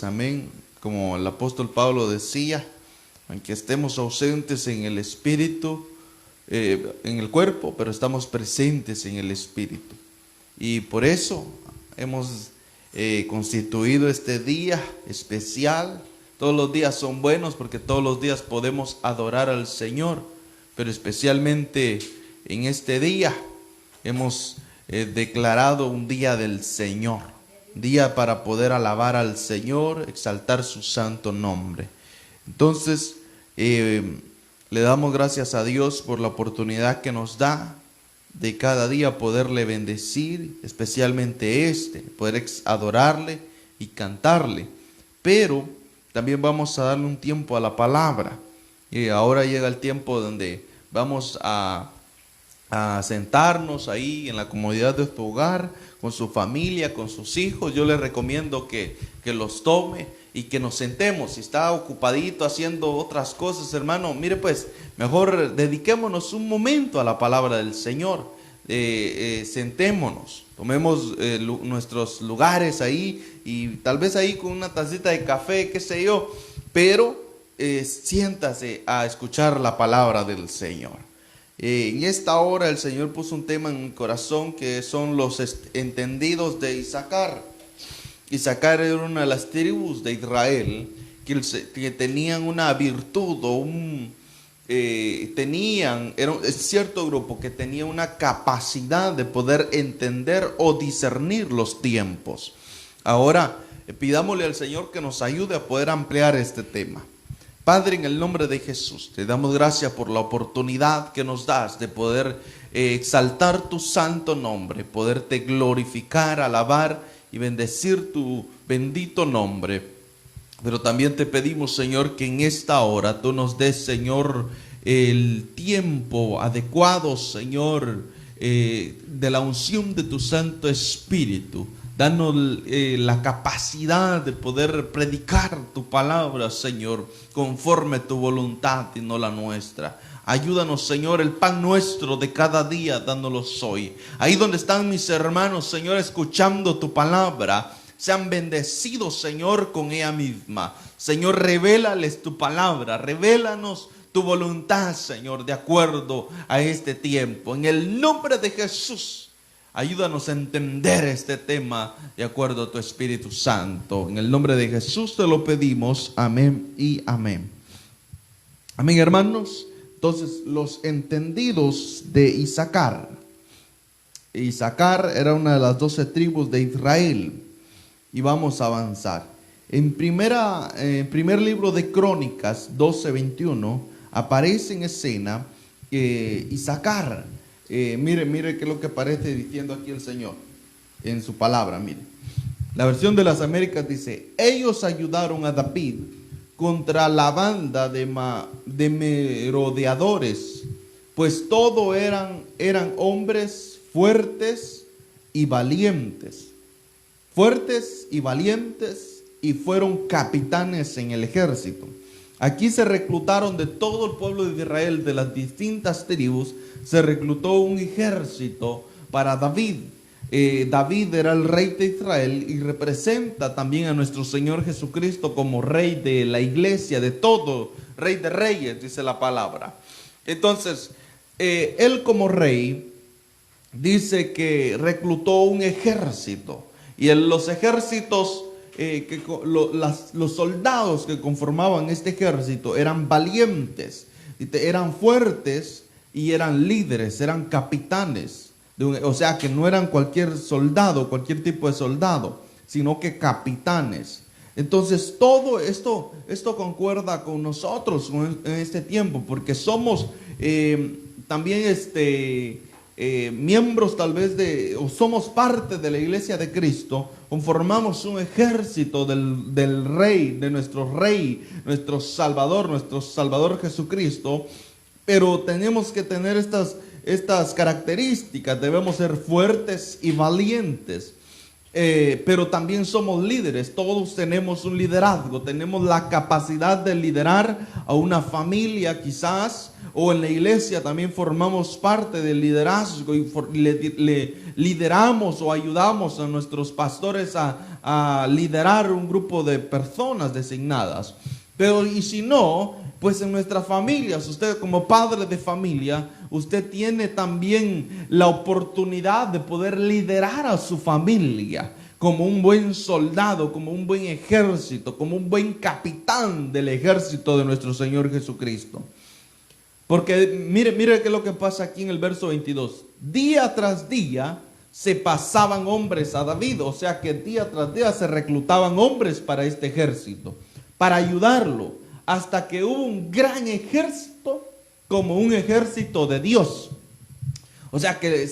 Amén, como el apóstol Pablo decía, aunque estemos ausentes en el espíritu, en el cuerpo, pero estamos presentes en el espíritu. Y por eso hemos constituido este día especial. Todos los días son buenos porque todos los días podemos adorar al Señor, pero especialmente en este día hemos declarado un día del Señor. Día para poder alabar al Señor, exaltar su santo nombre. Entonces, le damos gracias a Dios por la oportunidad que nos da de cada día poderle bendecir, especialmente poder adorarle y cantarle. Pero también vamos a darle un tiempo a la palabra. Y ahora llega el tiempo donde vamos a sentarnos ahí en la comodidad de tu hogar, con su familia, con sus hijos. Yo les recomiendo que los tome y que nos sentemos. Si está ocupadito haciendo otras cosas, hermano, mire pues, mejor dediquémonos un momento a la palabra del Señor. Sentémonos, tomemos nuestros lugares ahí y tal vez ahí con una tacita de café, qué sé yo, pero siéntase a escuchar la palabra del Señor. En esta hora el Señor puso un tema en mi corazón que son los entendidos de Isaacar. Isaacar era una de las tribus de Israel que tenían una virtud o es cierto grupo que tenía una capacidad de poder entender o discernir los tiempos. Ahora pidámosle al Señor que nos ayude a poder ampliar este tema. Padre, en el nombre de Jesús, te damos gracias por la oportunidad que nos das de poder exaltar tu santo nombre, poderte glorificar, alabar y bendecir tu bendito nombre. Pero también te pedimos, Señor, que en esta hora tú nos des, Señor, el tiempo adecuado, Señor, de la unción de tu Santo Espíritu. Danos la capacidad de poder predicar tu palabra, Señor, conforme tu voluntad y no la nuestra. Ayúdanos, Señor, el pan nuestro de cada día, dándolos hoy. Ahí donde están mis hermanos, Señor, escuchando tu palabra, sean bendecidos, Señor, con ella misma. Señor, revélales tu palabra, revélanos tu voluntad, Señor, de acuerdo a este tiempo. En el nombre de Jesús, ayúdanos a entender este tema de acuerdo a tu Espíritu Santo. En el nombre de Jesús te lo pedimos. Amén y amén. Amén, hermanos. Entonces, los entendidos de Isaacar. Isaacar era una de las 12 tribus de Israel. Y vamos a avanzar. En primer libro de Crónicas 12:21 aparece en escena Isaacar. Mire qué es lo que aparece diciendo aquí el Señor en su palabra. Mire, la versión de las Américas dice: ellos ayudaron a David contra la banda de merodeadores, pues todos eran hombres fuertes y valientes. Fuertes y valientes, y fueron capitanes en el ejército. Aquí se reclutaron de todo el pueblo de Israel, de las distintas tribus, se reclutó un ejército para David. David era el rey de Israel y representa también a nuestro Señor Jesucristo como rey de la iglesia, de todo, rey de reyes, dice la palabra. Entonces, él como rey dice que reclutó un ejército, y en los ejércitos, los soldados que conformaban este ejército eran valientes, eran fuertes y eran líderes, eran capitanes. O sea que no eran cualquier soldado, cualquier tipo de soldado, sino que capitanes. Entonces todo esto concuerda con nosotros en este tiempo, porque somos también miembros tal vez o somos parte de la iglesia de Cristo, conformamos un ejército del rey, de nuestro rey, nuestro Salvador Jesucristo. Pero tenemos que tener estas características, debemos ser fuertes y valientes. Pero también somos líderes, todos tenemos un liderazgo, tenemos la capacidad de liderar a una familia quizás, o en la iglesia también formamos parte del liderazgo y le lideramos o ayudamos a nuestros pastores a liderar un grupo de personas designadas. Pero y si no, pues en nuestras familias, usted como padre de familia, usted tiene también la oportunidad de poder liderar a su familia como un buen soldado, como un buen ejército, como un buen capitán del ejército de nuestro Señor Jesucristo. Porque mire qué es lo que pasa aquí en el verso 22. Día tras día se pasaban hombres a David, o sea que día tras día se reclutaban hombres para este ejército, para ayudarlo, hasta que hubo un gran ejército como un ejército de Dios. O sea que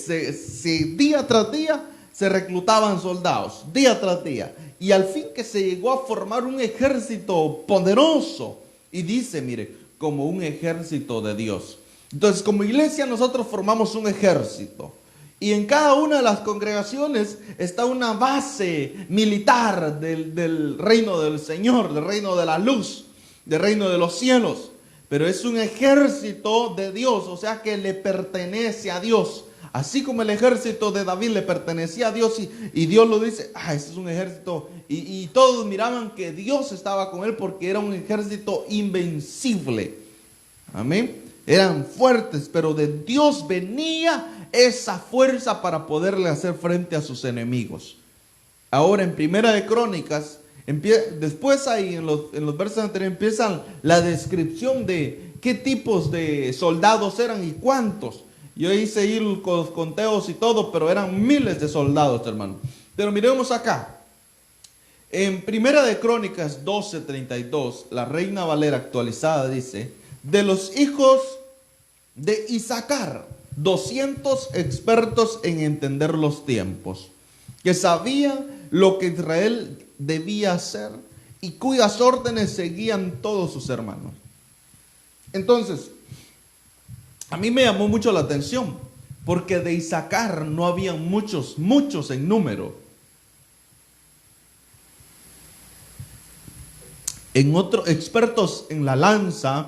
día tras día se reclutaban soldados, día tras día, y al fin que se llegó a formar un ejército poderoso, y dice, mire, como un ejército de Dios. Entonces, como iglesia nosotros formamos un ejército, y en cada una de las congregaciones está una base militar del reino del Señor, del reino de la luz, del reino de los cielos, pero es un ejército de Dios, o sea que le pertenece a Dios. Así como el ejército de David le pertenecía a Dios y Dios lo dice, este es un ejército, y todos miraban que Dios estaba con él porque era un ejército invencible. Amén. Eran fuertes, pero de Dios venía esa fuerza para poderle hacer frente a sus enemigos. Ahora en Primera de Crónicas, después ahí en los versos anteriores empiezan la descripción de qué tipos de soldados eran y cuántos. Yo hice ir con los conteos y todo, pero eran miles de soldados, hermano. Pero miremos acá. En Primera de Crónicas 12:32, la Reina Valera actualizada dice, de los hijos de Isaacar, 200 expertos en entender los tiempos, que sabían lo que Israel debía hacer y cuyas órdenes seguían todos sus hermanos. Entonces, a mí me llamó mucho la atención, porque de Isaacar no habían muchos en número. Expertos en la lanza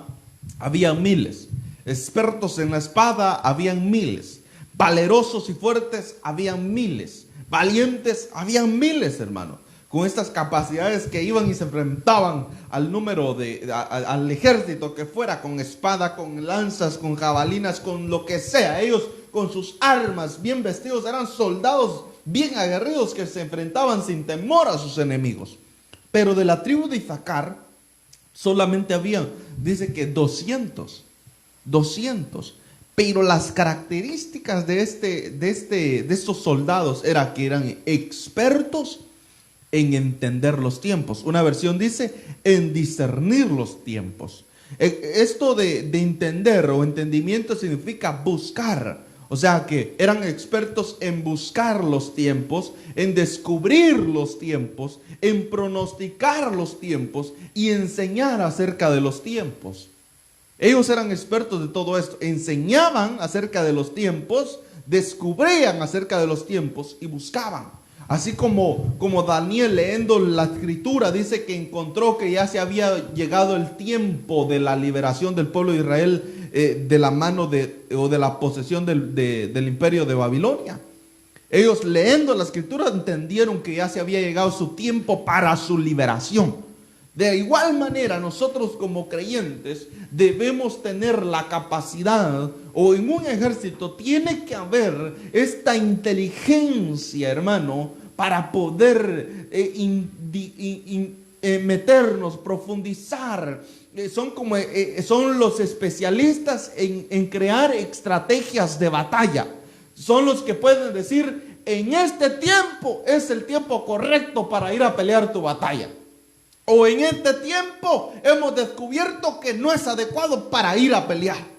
habían miles, expertos en la espada habían miles, valerosos y fuertes habían miles, valientes habían miles, hermano, con estas capacidades que iban y se enfrentaban al número al ejército que fuera, con espada, con lanzas, con jabalinas, con lo que sea. Ellos con sus armas, bien vestidos, eran soldados bien aguerridos que se enfrentaban sin temor a sus enemigos. Pero de la tribu de Isaacar solamente había, dice que 200, pero las características de estos soldados era que eran expertos en entender los tiempos. Una versión dice en discernir los tiempos. Esto de entender o entendimiento significa buscar. O sea que eran expertos en buscar los tiempos, en descubrir los tiempos, en pronosticar los tiempos y enseñar acerca de los tiempos. Ellos eran expertos de todo esto. Enseñaban acerca de los tiempos, descubrían acerca de los tiempos y buscaban. Así como Daniel, leyendo la escritura, dice que encontró que ya se había llegado el tiempo de la liberación del pueblo de Israel de la mano o de la posesión del imperio de Babilonia. Ellos, leyendo la escritura, entendieron que ya se había llegado su tiempo para su liberación. De igual manera, nosotros como creyentes debemos tener la capacidad, o en un ejército tiene que haber esta inteligencia, hermano, para poder meternos, profundizar. Son los especialistas en crear estrategias de batalla. Son los que pueden decir, en este tiempo es el tiempo correcto para ir a pelear tu batalla. O en este tiempo hemos descubierto que no es adecuado para ir a pelear.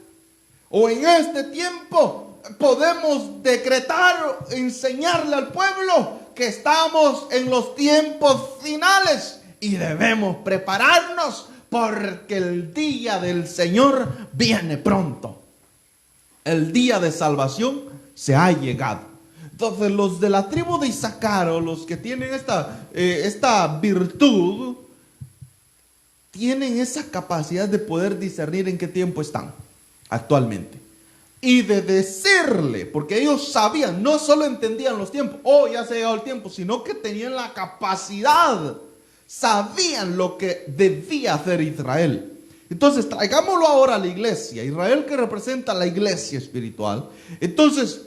O en este tiempo podemos decretar, enseñarle al pueblo que estamos en los tiempos finales y debemos prepararnos porque el día del Señor viene pronto. El día de salvación se ha llegado. Entonces los de la tribu de Isaacar, o los que tienen esta virtud, tienen esa capacidad de poder discernir en qué tiempo están. actualmente. Y de decirle, porque ellos sabían, no solo entendían los tiempos, oh, ya se ha llegado el tiempo, sino que tenían la capacidad, sabían lo que debía hacer Israel. Entonces, traigámoslo ahora a la iglesia, Israel que representa la iglesia espiritual. Entonces,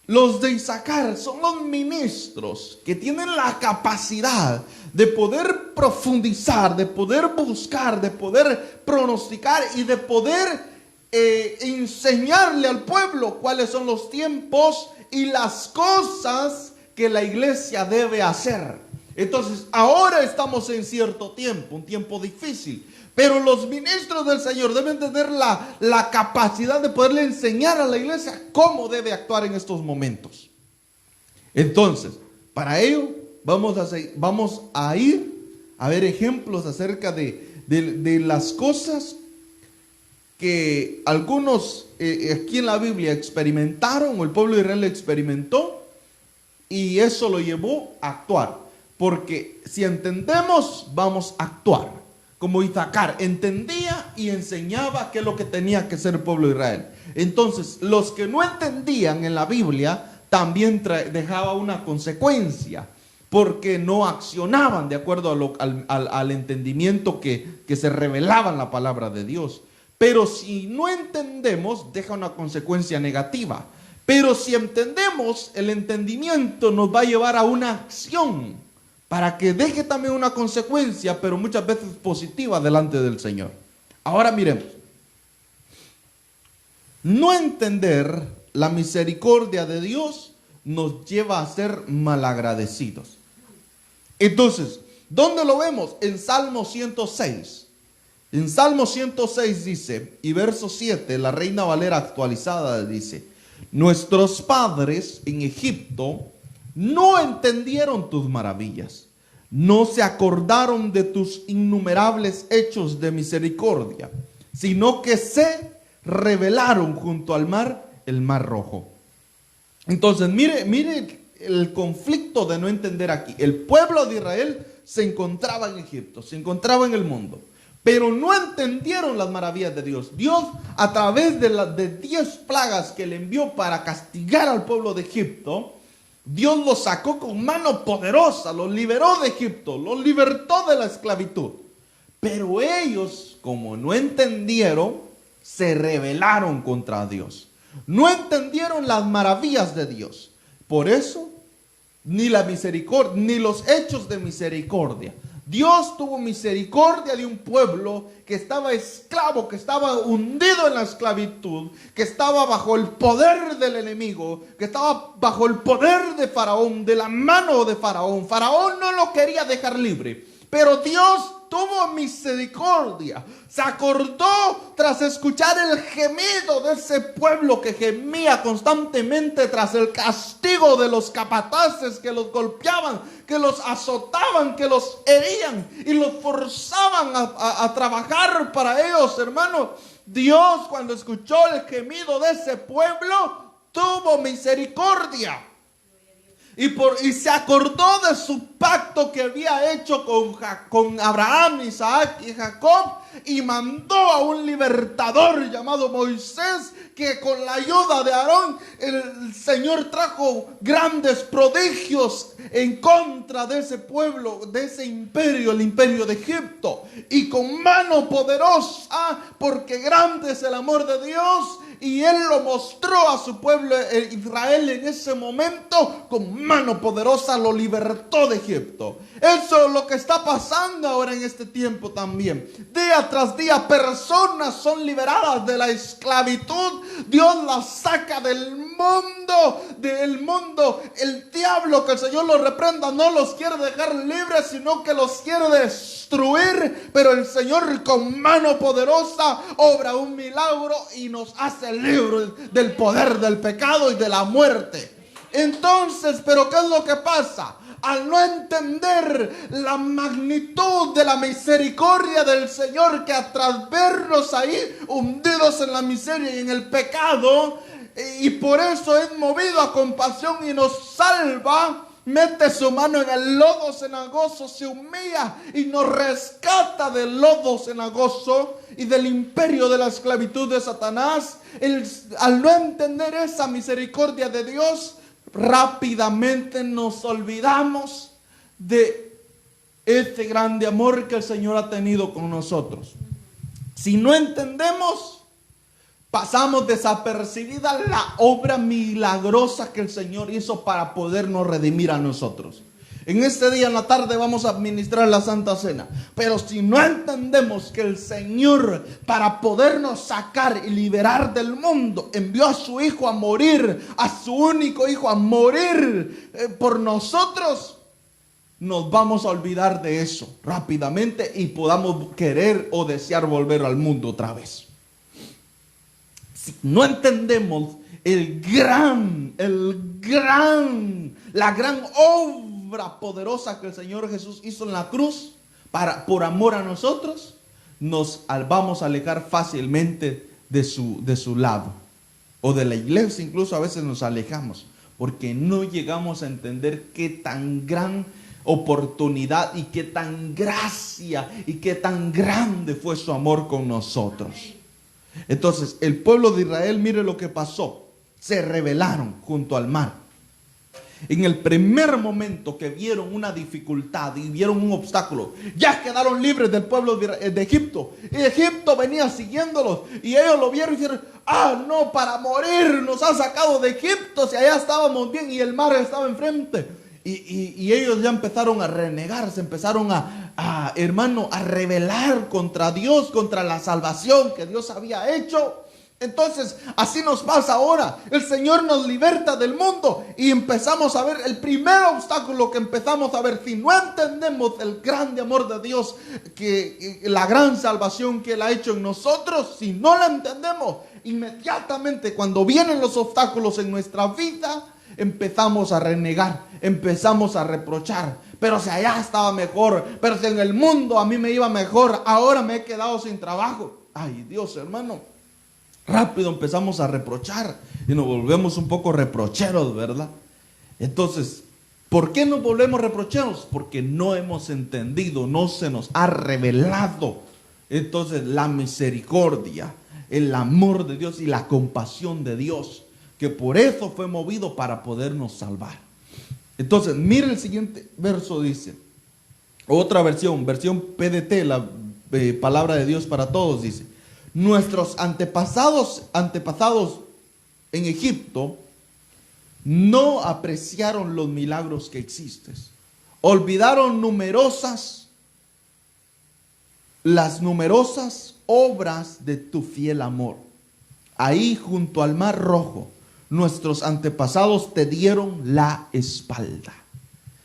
los de Isaacar son los ministros que tienen la capacidad de poder profundizar, de poder buscar, de poder pronosticar y de poder enseñarle al pueblo cuáles son los tiempos y las cosas que la iglesia debe hacer. Entonces, ahora estamos en cierto tiempo, un tiempo difícil, pero los ministros del Señor deben tener la capacidad de poderle enseñar a la iglesia cómo debe actuar en estos momentos. Entonces, para ello vamos a ir a ver ejemplos acerca de las cosas que algunos aquí en la Biblia experimentaron, o el pueblo de Israel experimentó, y eso lo llevó a actuar. Porque si entendemos, vamos a actuar. Como Isaacar entendía y enseñaba qué es lo que tenía que ser el pueblo de Israel. Entonces, los que no entendían en la Biblia también dejaba una consecuencia, porque no accionaban de acuerdo al entendimiento que se revelaba en la palabra de Dios. Pero si no entendemos, deja una consecuencia negativa. Pero si entendemos, el entendimiento nos va a llevar a una acción para que deje también una consecuencia, pero muchas veces positiva delante del Señor. Ahora miremos. No entender la misericordia de Dios nos lleva a ser malagradecidos. Entonces, ¿dónde lo vemos? En Salmo 106. En Salmo 106 dice, y verso 7, la Reina Valera actualizada dice: nuestros padres en Egipto no entendieron tus maravillas, no se acordaron de tus innumerables hechos de misericordia, sino que se rebelaron junto al mar, el mar rojo. Entonces, mire el conflicto de no entender aquí. El pueblo de Israel se encontraba en Egipto, se encontraba en el mundo, pero no entendieron las maravillas de Dios. Dios, a través de 10 plagas que le envió para castigar al pueblo de Egipto, Dios los sacó con mano poderosa, los liberó de Egipto, los libertó de la esclavitud. Pero ellos, como no entendieron, se rebelaron contra Dios. No entendieron las maravillas de Dios. Por eso, ni la misericordia, ni los hechos de misericordia. Dios tuvo misericordia de un pueblo que estaba esclavo, que estaba hundido en la esclavitud, que estaba bajo el poder del enemigo, que estaba bajo el poder de Faraón, de la mano de Faraón. Faraón no lo quería dejar libre, pero Dios tuvo misericordia. Se acordó tras escuchar el gemido de ese pueblo que gemía constantemente tras el castigo de los capataces que los golpeaban, que los azotaban, que los herían y los forzaban a trabajar para ellos, hermanos. Dios, cuando escuchó el gemido de ese pueblo, tuvo misericordia. Y se acordó de su pacto que había hecho con Abraham, Isaac y Jacob, y mandó a un libertador llamado Moisés, que con la ayuda de Aarón el Señor trajo grandes prodigios en contra de ese pueblo, de ese imperio, el imperio de Egipto, y con mano poderosa, porque grande es el amor de Dios. Y Él lo mostró a su pueblo Israel en ese momento, con mano poderosa lo libertó de Egipto. Eso es lo que está pasando ahora en este tiempo también. Día tras día personas son liberadas de la esclavitud. Dios las saca del mundo. El diablo, que el Señor los reprenda, no los quiere dejar libres, sino que los quiere destruir. Pero el Señor con mano poderosa obra un milagro y nos hace libres del poder del pecado y de la muerte. Entonces, ¿pero qué es lo que pasa? Al no entender la magnitud de la misericordia del Señor, que tras vernos ahí hundidos en la miseria y en el pecado, y por eso es movido a compasión y nos salva, mete su mano en el lodo cenagoso, se humilla y nos rescata del lodo cenagoso y del imperio de la esclavitud de Satanás. Al no entender esa misericordia de Dios, rápidamente nos olvidamos de este grande amor que el Señor ha tenido con nosotros. Si no entendemos, pasamos desapercibida la obra milagrosa que el Señor hizo para podernos redimir a nosotros. En este día, en la tarde, vamos a administrar la Santa Cena. Pero si no entendemos que el Señor, para podernos sacar y liberar del mundo, envió a su Hijo a morir, a su único Hijo a morir por nosotros, nos vamos a olvidar de eso rápidamente y podamos querer o desear volver al mundo otra vez. Si no entendemos la gran obra poderosa que el Señor Jesús hizo en la cruz por amor a nosotros, nos vamos a alejar fácilmente de su lado. O de la iglesia incluso a veces nos alejamos, porque no llegamos a entender qué tan gran oportunidad y qué tan gracia y qué tan grande fue su amor con nosotros. Entonces el pueblo de Israel, mire lo que pasó. Se rebelaron junto al mar. En el primer momento que vieron una dificultad y vieron un obstáculo, ya quedaron libres del pueblo de Egipto. Y Egipto venía siguiéndolos y ellos lo vieron y dijeron: ah, no, para morir nos han sacado de Egipto, si allá estábamos bien y el mar estaba enfrente. Y ellos ya empezaron a renegar, se empezaron a rebelar contra Dios, contra la salvación que Dios había hecho. Entonces, así nos pasa ahora. El Señor nos liberta del mundo y empezamos a ver el primer obstáculo que empezamos a ver. Si no entendemos el grande amor de Dios, la gran salvación que Él ha hecho en nosotros, si no la entendemos, inmediatamente cuando vienen los obstáculos en nuestra vida, empezamos a renegar, empezamos a reprochar. Pero si allá estaba mejor, pero si en el mundo a mí me iba mejor, ahora me he quedado sin trabajo. Ay, Dios, hermano, rápido empezamos a reprochar y nos volvemos un poco reprocheros, ¿verdad? Entonces, ¿por qué nos volvemos reprocheros? Porque no hemos entendido, no se nos ha revelado entonces la misericordia, el amor de Dios y la compasión de Dios, que por eso fue movido para podernos salvar. Entonces, mire el siguiente verso, dice, otra versión PDT, la palabra de Dios para todos, dice: nuestros antepasados en Egipto no apreciaron los milagros que existen. Olvidaron las numerosas obras de tu fiel amor. Ahí junto al Mar Rojo, nuestros antepasados te dieron la espalda.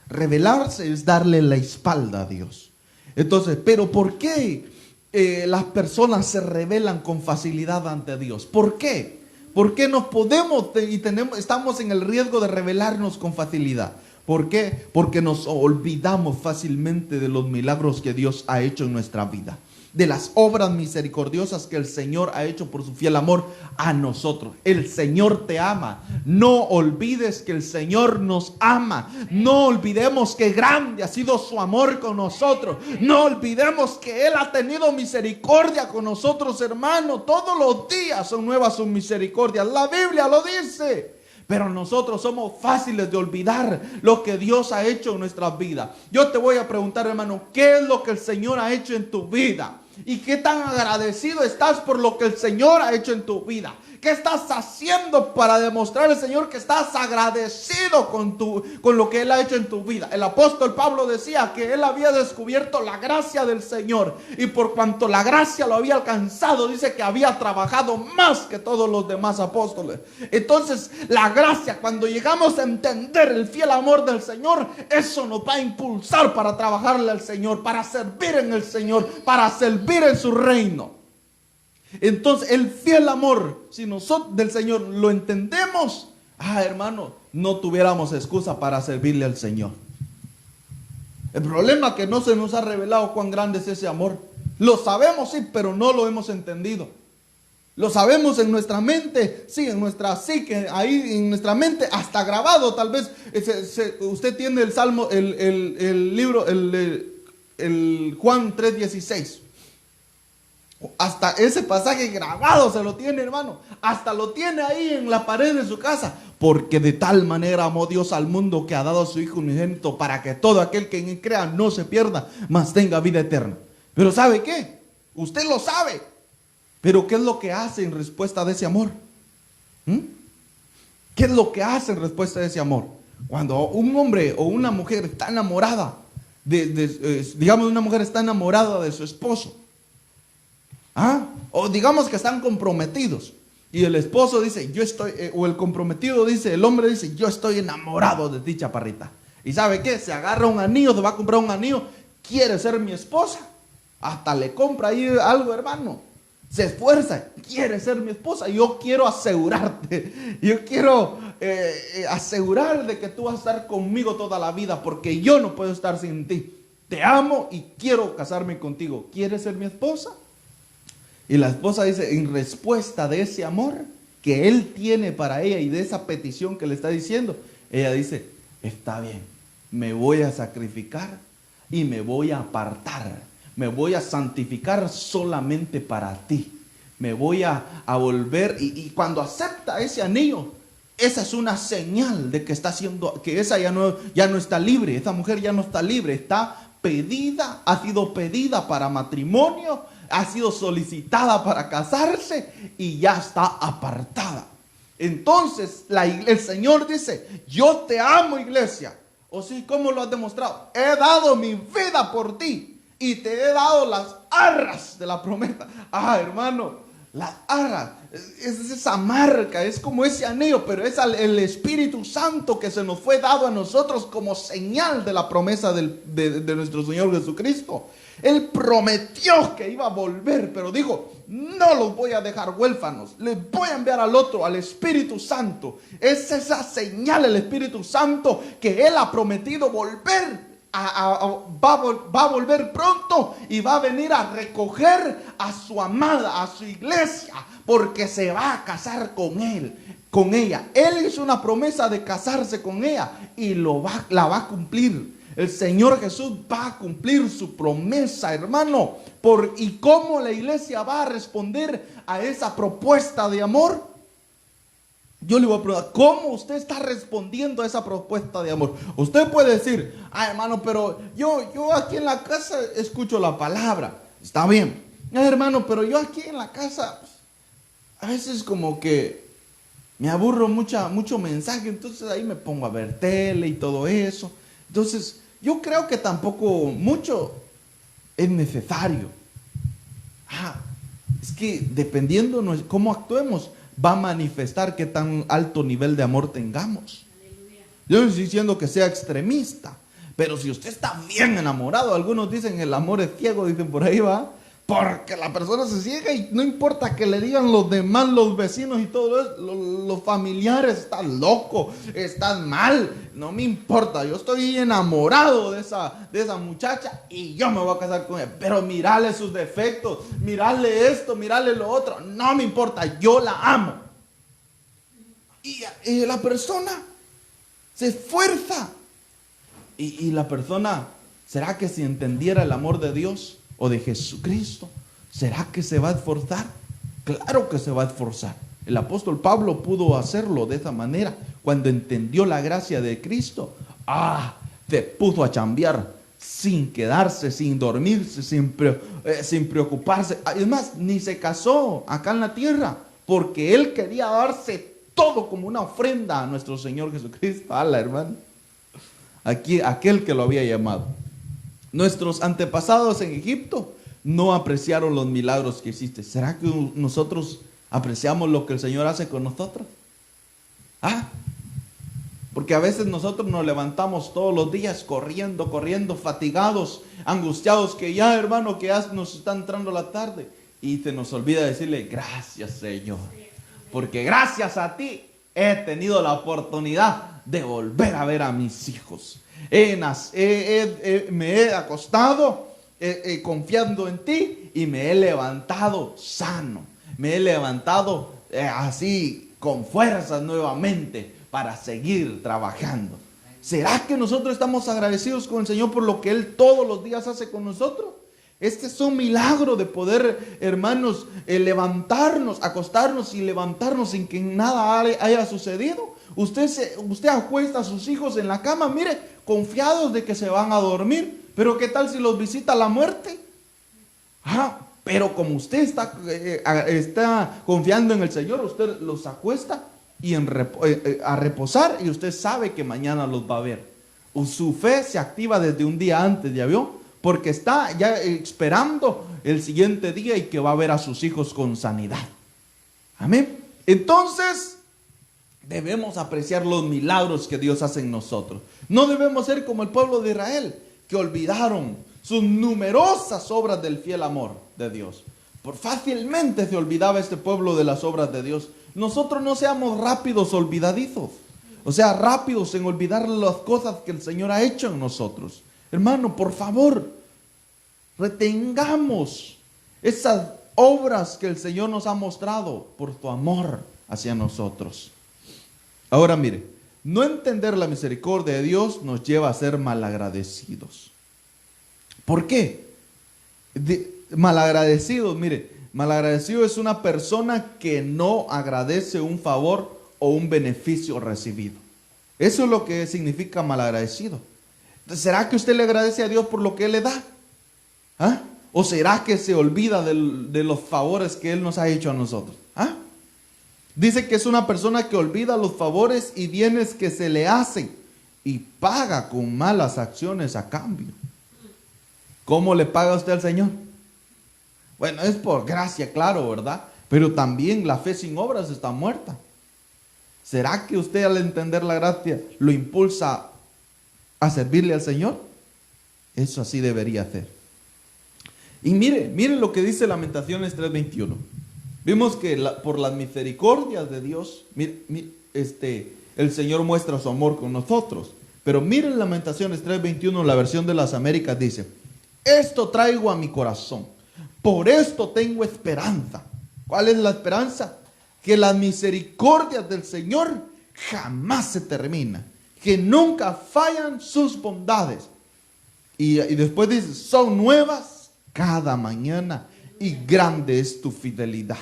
Rebelarse es darle la espalda a Dios. Entonces, ¿pero por qué las personas se rebelan con facilidad ante Dios? ¿Por qué? ¿Por qué nos podemos estamos en el riesgo de rebelarnos con facilidad? ¿Por qué? Porque nos olvidamos fácilmente de los milagros que Dios ha hecho en nuestra vida, de las obras misericordiosas que el Señor ha hecho por su fiel amor a nosotros. El Señor te ama. No olvides que el Señor nos ama. No olvidemos que grande ha sido su amor con nosotros. No olvidemos que Él ha tenido misericordia con nosotros, hermano. Todos los días son nuevas sus misericordias. La Biblia lo dice. Pero nosotros somos fáciles de olvidar lo que Dios ha hecho en nuestras vidas. Yo te voy a preguntar, hermano, ¿qué es lo que el Señor ha hecho en tu vida? ¿Y qué tan agradecido estás por lo que el Señor ha hecho en tu vida? ¿Qué estás haciendo para demostrar al Señor que estás agradecido con lo que Él ha hecho en tu vida? El apóstol Pablo decía que él había descubierto la gracia del Señor, y por cuanto la gracia lo había alcanzado, dice que había trabajado más que todos los demás apóstoles. Entonces, la gracia, cuando llegamos a entender el fiel amor del Señor, eso nos va a impulsar para trabajarle al Señor, para servir en el Señor, para servir en su reino. Entonces, el fiel amor, si nosotros del Señor lo entendemos, hermano, no tuviéramos excusa para servirle al Señor. El problema es que no se nos ha revelado cuán grande es ese amor. Lo sabemos, sí, pero no lo hemos entendido. Lo sabemos en nuestra mente, sí, en nuestra psique, ahí en nuestra mente, hasta grabado tal vez. Usted tiene el Salmo, el libro, el Juan 3:16. Hasta ese pasaje grabado se lo tiene, hermano. Hasta lo tiene ahí en la pared de su casa. Porque de tal manera amó Dios al mundo que ha dado a su Hijo unigénito para que todo aquel que en él crea no se pierda, mas tenga vida eterna. Pero ¿sabe qué? Usted lo sabe. Pero ¿qué es lo que hace en respuesta de ese amor? ¿Qué es lo que hace en respuesta de ese amor? Cuando un hombre o una mujer está enamorada, digamos una mujer está enamorada de su esposo, o digamos que están comprometidos y el esposo dice, yo estoy, o el comprometido dice, el hombre dice, yo estoy enamorado de ti, chaparrita. ¿Y sabe qué? Se agarra un anillo, se va a comprar un anillo, quiere ser mi esposa, hasta le compra ahí algo, hermano. Se esfuerza, quiere ser mi esposa. Yo quiero asegurarte, yo quiero asegurar de que tú vas a estar conmigo toda la vida, porque yo no puedo estar sin ti. Te amo y quiero casarme contigo. ¿Quieres ser mi esposa? Y la esposa dice, en respuesta de ese amor que él tiene para ella y de esa petición que le está diciendo, ella dice, está bien, me voy a sacrificar y me voy a apartar. Me voy a santificar solamente para ti. Me voy a volver. Y cuando acepta ese anillo, esa es una señal de que está haciendo, que esa ya no está libre. Esa mujer ya no está libre. Está pedida, ha sido pedida para matrimonio, ha sido solicitada para casarse y ya está apartada. Entonces el Señor dice, yo te amo, iglesia. O sí, ¿cómo lo has demostrado? He dado mi vida por ti. Y te he dado las arras de la promesa. Hermano, las arras. Es esa marca, es como ese anillo, pero es el Espíritu Santo que se nos fue dado a nosotros como señal de la promesa de nuestro Señor Jesucristo. Él prometió que iba a volver, pero dijo, no los voy a dejar huérfanos, les voy a enviar al otro, al Espíritu Santo. Es esa señal, el Espíritu Santo, que Él ha prometido volver. Va a volver pronto y va a venir a recoger a su amada, a su iglesia, porque se va a casar con él, con ella. Él hizo una promesa de casarse con ella y la va a cumplir. El Señor Jesús va a cumplir su promesa, hermano. ¿Y cómo la iglesia va a responder a esa propuesta de amor? Yo le voy a preguntar, ¿cómo usted está respondiendo a esa propuesta de amor? Usted puede decir, hermano, pero yo aquí en la casa escucho la palabra. Está bien. Hermano, pero yo aquí en la casa a veces como que me aburro mucho mensaje, entonces ahí me pongo a ver tele y todo eso. Entonces, yo creo que tampoco mucho es necesario. Es que dependiendo cómo actuemos, va a manifestar qué tan alto nivel de amor tengamos. Yo no estoy diciendo que sea extremista, pero si usted está bien enamorado, algunos dicen el amor es ciego, dicen por ahí, va, porque la persona se ciega y no importa que le digan los demás, los vecinos y todo eso, los familiares, estás loco, estás mal, no me importa, yo estoy enamorado de esa muchacha y yo me voy a casar con ella, pero mirale sus defectos, mirale esto, mirale lo otro, no me importa, yo la amo. Y la persona se esfuerza. Y la persona, ¿será que si entendiera el amor de Dios o de Jesucristo, será que se va a esforzar? Claro que se va a esforzar. El apóstol Pablo pudo hacerlo de esa manera. Cuando entendió la gracia de Cristo, se puso a chambear sin quedarse, sin dormirse, sin preocuparse. Es más, ni se casó acá en la tierra, porque él quería darse todo como una ofrenda a nuestro Señor Jesucristo. Hermano, aquí aquel que lo había llamado. Nuestros antepasados en Egipto no apreciaron los milagros que hiciste. ¿Será que nosotros apreciamos lo que el Señor hace con nosotros? Porque a veces nosotros nos levantamos todos los días corriendo, fatigados, angustiados, que ya, hermano, que ya nos está entrando la tarde. Y se nos olvida decirle, gracias, Señor. Porque gracias a ti he tenido la oportunidad de volver a ver a mis hijos. Me he acostado confiando en ti y me he levantado sano. me he levantado así con fuerzas nuevamente para seguir trabajando. ¿Será que nosotros estamos agradecidos con el Señor por lo que Él todos los días hace con nosotros? Este es un milagro de poder, hermanos, levantarnos, acostarnos y levantarnos sin que nada haya sucedido. Usted acuesta a sus hijos en la cama, mire, confiados de que se van a dormir. Pero ¿qué tal si los visita la muerte? Pero como usted está confiando en el Señor, usted los acuesta y a reposar, y usted sabe que mañana los va a ver. Su fe se activa desde un día antes, ¿ya vio? Porque está ya esperando el siguiente día y que va a ver a sus hijos con sanidad. Amén. Entonces, debemos apreciar los milagros que Dios hace en nosotros. No debemos ser como el pueblo de Israel, que olvidaron sus numerosas obras del fiel amor de Dios. Por fácilmente se olvidaba este pueblo de las obras de Dios. Nosotros no seamos rápidos olvidadizos. O sea, rápidos en olvidar las cosas que el Señor ha hecho en nosotros. Hermano, por favor, retengamos esas obras que el Señor nos ha mostrado por su amor hacia nosotros. Ahora mire, no entender la misericordia de Dios nos lleva a ser malagradecidos. ¿Por qué? Malagradecidos, mire, malagradecido es una persona que no agradece un favor o un beneficio recibido. Eso es lo que significa malagradecido. ¿Será que usted le agradece a Dios por lo que Él le da? ¿O será que se olvida de los favores que Él nos ha hecho a nosotros? Dice que es una persona que olvida los favores y bienes que se le hacen y paga con malas acciones a cambio. ¿Cómo le paga usted al Señor? Bueno, es por gracia, claro, ¿verdad? Pero también la fe sin obras está muerta. ¿Será que usted al entender la gracia lo impulsa a servirle al Señor? Eso así debería ser. Y mire lo que dice Lamentaciones 3:21. Vimos que por las misericordias de Dios, el Señor muestra su amor con nosotros. Pero miren Lamentaciones 3:21, la versión de las Américas dice: esto traigo a mi corazón, por esto tengo esperanza. ¿Cuál es la esperanza? Que las misericordias del Señor jamás se terminan, que nunca fallan sus bondades. Y después dice: son nuevas cada mañana y grande es tu fidelidad.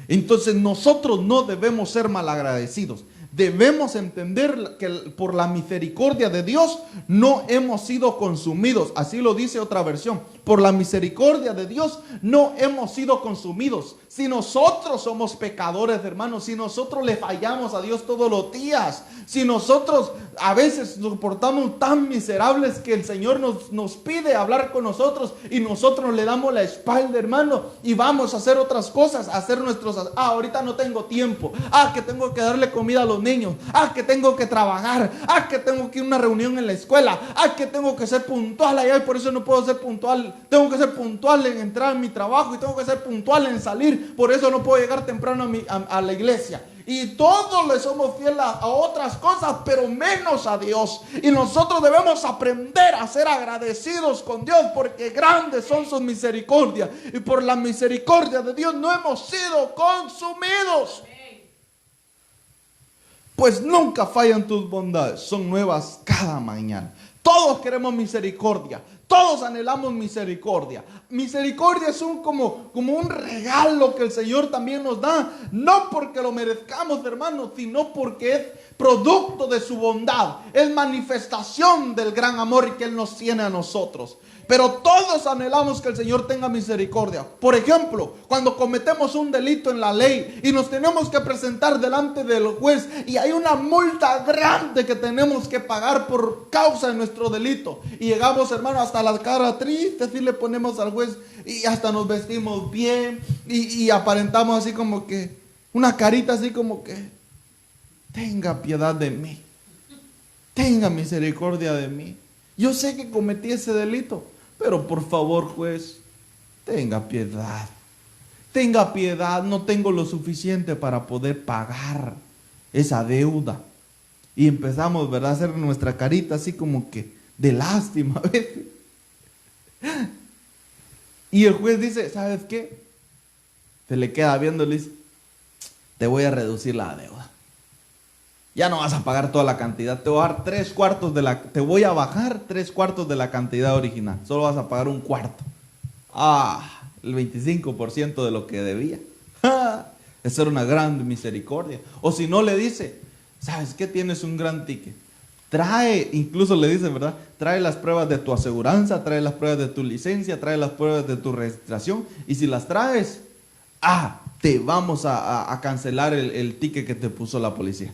Entonces nosotros no debemos ser malagradecidos. Debemos entender que por la misericordia de Dios no hemos sido consumidos. Así lo dice otra versión. Por la misericordia de Dios no hemos sido consumidos. Si nosotros somos pecadores, hermanos, si nosotros le fallamos a Dios todos los días, si nosotros a veces nos portamos tan miserables que el Señor nos pide hablar con nosotros y nosotros le damos la espalda, hermano, y vamos a hacer otras cosas, a hacer ahorita no tengo tiempo, que tengo que darle comida a los niños, que tengo que trabajar, que tengo que ir a una reunión en la escuela, que tengo que ser puntual allá y por eso no puedo ser puntual, tengo que ser puntual en entrar a mi trabajo y tengo que ser puntual en salir, por eso no puedo llegar temprano a la iglesia. Y todos le somos fieles a otras cosas, pero menos a Dios. Y nosotros debemos aprender a ser agradecidos con Dios, porque grandes son sus misericordias. Y por la misericordia de Dios no hemos sido consumidos. Pues nunca fallan tus bondades, son nuevas cada mañana. Todos queremos misericordia. Todos anhelamos misericordia. Misericordia es como un regalo que el Señor también nos da. No porque lo merezcamos, hermanos, sino porque es producto de su bondad. Es manifestación del gran amor que Él nos tiene a nosotros. Pero todos anhelamos que el Señor tenga misericordia. Por ejemplo, cuando cometemos un delito en la ley y nos tenemos que presentar delante del juez y hay una multa grande que tenemos que pagar por causa de nuestro delito. Y llegamos, hermano, hasta la cara triste, así le ponemos al juez y hasta nos vestimos bien y aparentamos así como que, una carita así como que, tenga piedad de mí, tenga misericordia de mí. Yo sé que cometí ese delito, pero por favor, juez, tenga piedad. Tenga piedad, no tengo lo suficiente para poder pagar esa deuda. Y empezamos, ¿verdad?, a hacer nuestra carita así como que de lástima a veces. Y el juez dice: ¿sabes qué? Se le queda viendo y le dice, te voy a reducir la deuda. Ya no vas a pagar toda la cantidad, te voy a dar te voy a bajar 3/4 de la cantidad original. Solo vas a pagar 1/4. El 25% de lo que debía. Esa era una gran misericordia. O si no, le dice, ¿sabes qué? Tienes un gran ticket. Trae, incluso le dice, ¿verdad? Trae las pruebas de tu aseguranza, trae las pruebas de tu licencia, trae las pruebas de tu registración. Y si las traes, te vamos a cancelar el ticket que te puso la policía.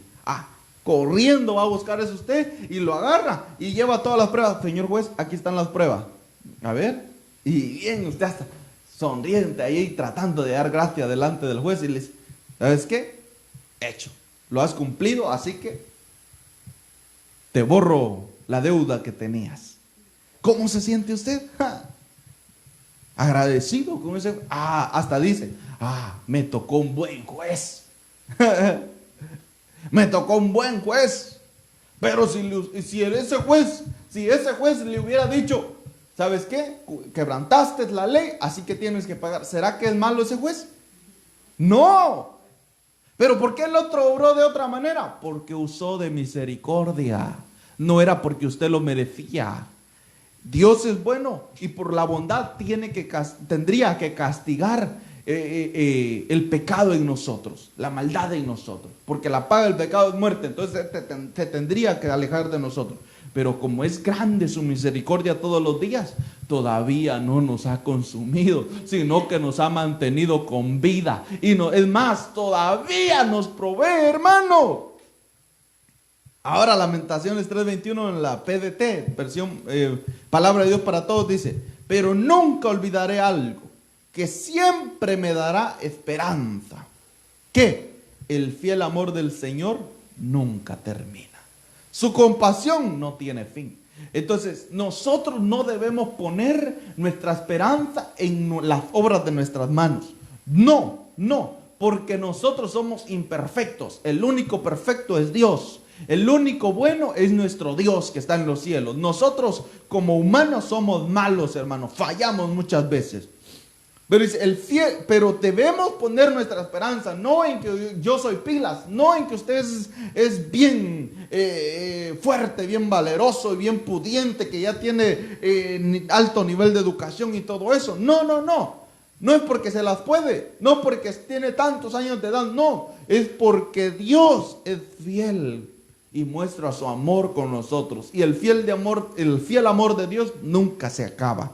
Corriendo va a buscar eso usted y lo agarra y lleva todas las pruebas. Señor juez, aquí están las pruebas. A ver. Y bien, usted hasta sonriente ahí tratando de dar gracia delante del juez y le dice, ¿sabes qué? Hecho. Lo has cumplido, así que te borro la deuda que tenías. ¿Cómo se siente usted? Agradecido con ese. Hasta dice, me tocó un buen juez. Me tocó un buen juez. Pero si ese juez le hubiera dicho, ¿sabes qué? Quebrantaste la ley, así que tienes que pagar. ¿Será que es malo ese juez? No. ¿Pero por qué el otro obró de otra manera? Porque usó de misericordia. No era porque usted lo merecía. Dios es bueno y por la bondad tendría que castigar el pecado en nosotros, la maldad en nosotros. Porque la paga del pecado es muerte, entonces te tendría que alejar de nosotros. Pero como es grande su misericordia todos los días, todavía no nos ha consumido, sino que nos ha mantenido con vida. Y es más, todavía nos provee, hermano. Ahora Lamentaciones 3:21 en la PDT, versión Palabra de Dios para Todos, dice, pero nunca olvidaré algo que siempre me dará esperanza, que el fiel amor del Señor nunca termina. Su compasión no tiene fin. Entonces, nosotros no debemos poner nuestra esperanza en las obras de nuestras manos. No, porque nosotros somos imperfectos. El único perfecto es Dios. El único bueno es nuestro Dios que está en los cielos. Nosotros como humanos somos malos, hermanos. Fallamos muchas veces. Pero dice, pero debemos poner nuestra esperanza no en que yo soy pilas, no en que usted es bien fuerte, bien valeroso y bien pudiente, que ya tiene alto nivel de educación y todo eso. No es porque se las puede, no porque tiene tantos años de edad, no, es porque Dios es fiel y muestra su amor con nosotros. Y el fiel amor de Dios nunca se acaba.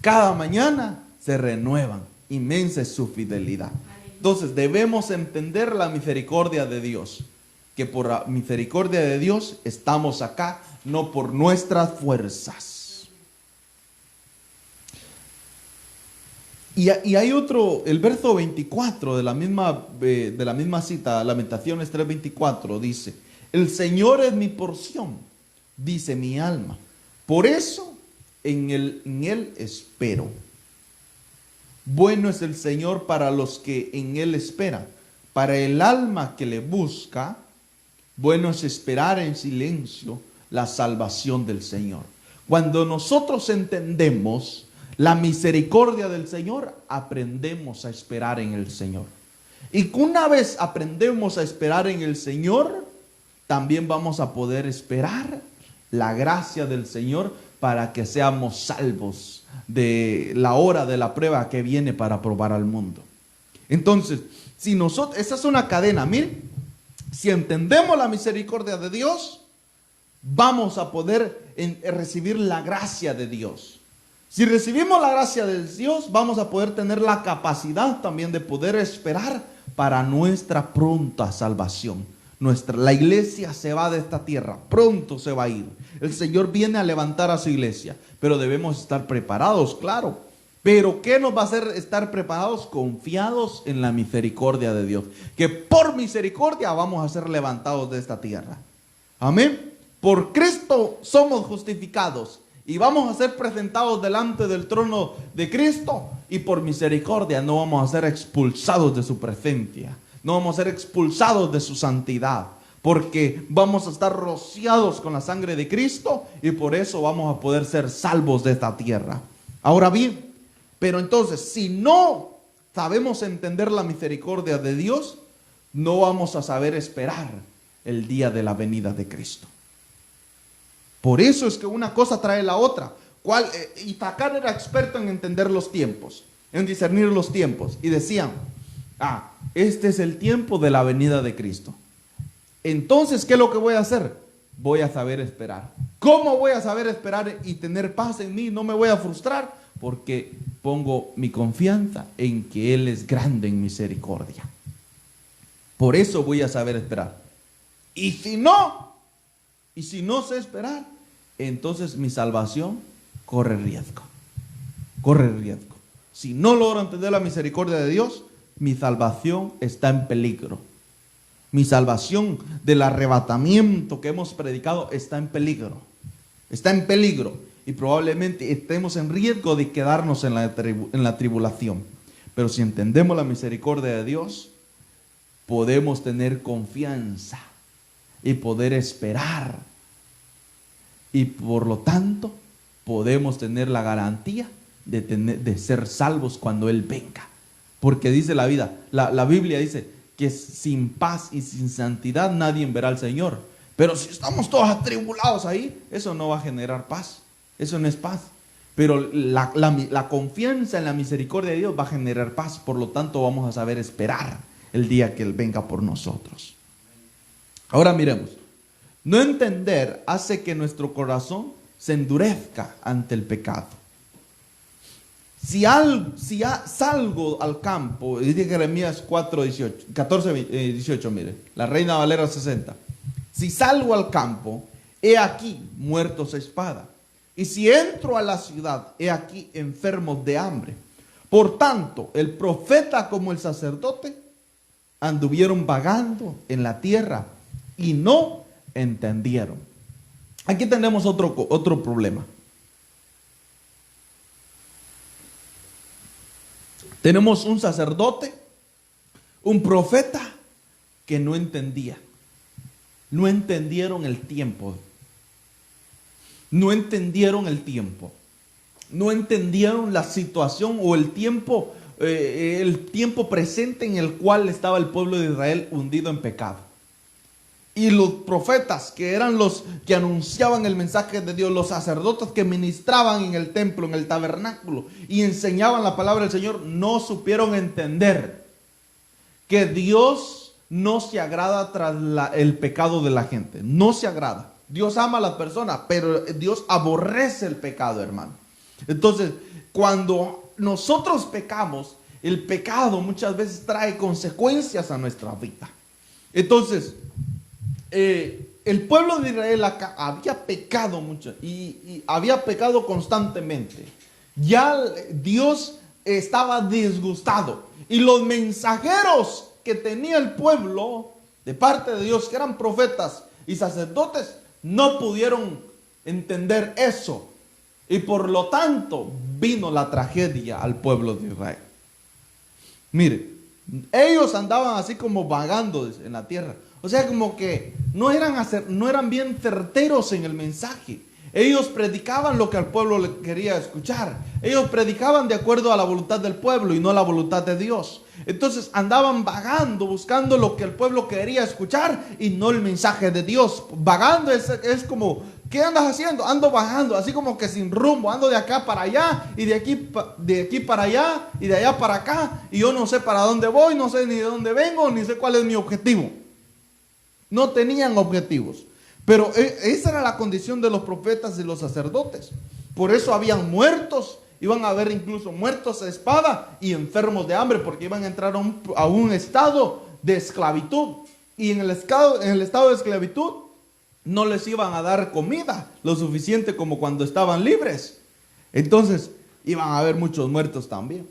Cada mañana se renuevan, inmensa es su fidelidad. Entonces debemos entender la misericordia de Dios, que por la misericordia de Dios estamos acá, no por nuestras fuerzas. Y hay otro, el verso 24 de la misma cita, Lamentaciones 3:24, dice, el Señor es mi porción, dice mi alma, por eso en él espero. Bueno es el Señor para los que en él esperan. Para el alma que le busca, bueno es esperar en silencio la salvación del Señor. Cuando nosotros entendemos la misericordia del Señor, aprendemos a esperar en el Señor. Y una vez aprendemos a esperar en el Señor, también vamos a poder esperar la gracia del Señor para que seamos salvos de la hora de la prueba que viene para probar al mundo. Entonces, esa es una cadena, miren, si entendemos la misericordia de Dios, vamos a poder recibir la gracia de Dios. Si recibimos la gracia de Dios, vamos a poder tener la capacidad también de poder esperar para nuestra pronta salvación. La iglesia se va de esta tierra, pronto se va a ir. El Señor viene a levantar a su iglesia, pero debemos estar preparados, claro. Pero ¿qué nos va a hacer estar preparados? Confiados en la misericordia de Dios. Que por misericordia vamos a ser levantados de esta tierra. Amén. Por Cristo somos justificados y vamos a ser presentados delante del trono de Cristo. Y por misericordia no vamos a ser expulsados de su presencia. No vamos a ser expulsados de su santidad, porque vamos a estar rociados con la sangre de Cristo y por eso vamos a poder ser salvos de esta tierra. Ahora bien, pero entonces, si no sabemos entender la misericordia de Dios, no vamos a saber esperar el día de la venida de Cristo. Por eso es que una cosa trae la otra. Itacar era experto en entender los tiempos, en discernir los tiempos. Y decían, este es el tiempo de la venida de Cristo. Entonces, ¿qué es lo que voy a hacer? Voy a saber esperar. ¿Cómo voy a saber esperar y tener paz en mí? No me voy a frustrar, porque pongo mi confianza en que Él es grande en misericordia. Por eso voy a saber esperar. Y si no sé esperar, entonces mi salvación corre riesgo. Corre riesgo. Si no logro entender la misericordia de Dios, mi salvación está en peligro. Mi salvación del arrebatamiento que hemos predicado está en peligro. Está en peligro. Y probablemente estemos en riesgo de quedarnos en la tribulación. Pero si entendemos la misericordia de Dios, podemos tener confianza y poder esperar. Y por lo tanto, podemos tener la garantía de ser salvos cuando Él venga. Porque dice la Biblia dice que sin paz y sin santidad nadie verá al Señor. Pero si estamos todos atribulados ahí, eso no va a generar paz. Eso no es paz. Pero la confianza en la misericordia de Dios va a generar paz. Por lo tanto, vamos a saber esperar el día que Él venga por nosotros. Ahora miremos. No entender hace que nuestro corazón se endurezca ante el pecado. Si salgo al campo, dice Jeremías 14:18, mire, la Reina Valera 60. Si salgo al campo, he aquí muertos a espada. Y si entro a la ciudad, he aquí enfermos de hambre. Por tanto, el profeta como el sacerdote anduvieron vagando en la tierra y no entendieron. Aquí tenemos otro problema. Tenemos un sacerdote, un profeta que no entendía. No entendieron el tiempo. No entendieron el tiempo. No entendieron la situación o el tiempo presente en el cual estaba el pueblo de Israel hundido en pecado. Y los profetas, que eran los que anunciaban el mensaje de Dios, los sacerdotes que ministraban en el templo, en el tabernáculo y enseñaban la palabra del Señor, no supieron entender que Dios no se agrada tras el pecado de la gente. No se agrada. Dios ama a las personas, pero Dios aborrece el pecado, hermano. Entonces, cuando nosotros pecamos, el pecado muchas veces trae consecuencias a nuestra vida. Entonces, el pueblo de Israel acá había pecado mucho y había pecado constantemente. Ya Dios estaba disgustado y los mensajeros que tenía el pueblo de parte de Dios, que eran profetas y sacerdotes, no pudieron entender eso y por lo tanto vino la tragedia al pueblo de Israel. Mire, ellos andaban así como vagando en la tierra. O sea, como que no eran bien certeros en el mensaje. Ellos predicaban lo que al pueblo le quería escuchar. Ellos predicaban de acuerdo a la voluntad del pueblo y no a la voluntad de Dios. Entonces andaban vagando, buscando lo que el pueblo quería escuchar y no el mensaje de Dios. Vagando es como, ¿qué andas haciendo? Ando vagando, así como que sin rumbo. Ando de acá para allá y de aquí para allá y de allá para acá. Y yo no sé para dónde voy, no sé ni de dónde vengo, ni sé cuál es mi objetivo. No tenían objetivos. Pero esa era la condición de los profetas y los sacerdotes. Por eso habían muertos, iban a haber incluso muertos a espada y enfermos de hambre, porque iban a entrar a un estado de esclavitud. Y en el estado de esclavitud no les iban a dar comida lo suficiente como cuando estaban libres. Entonces iban a haber muchos muertos también.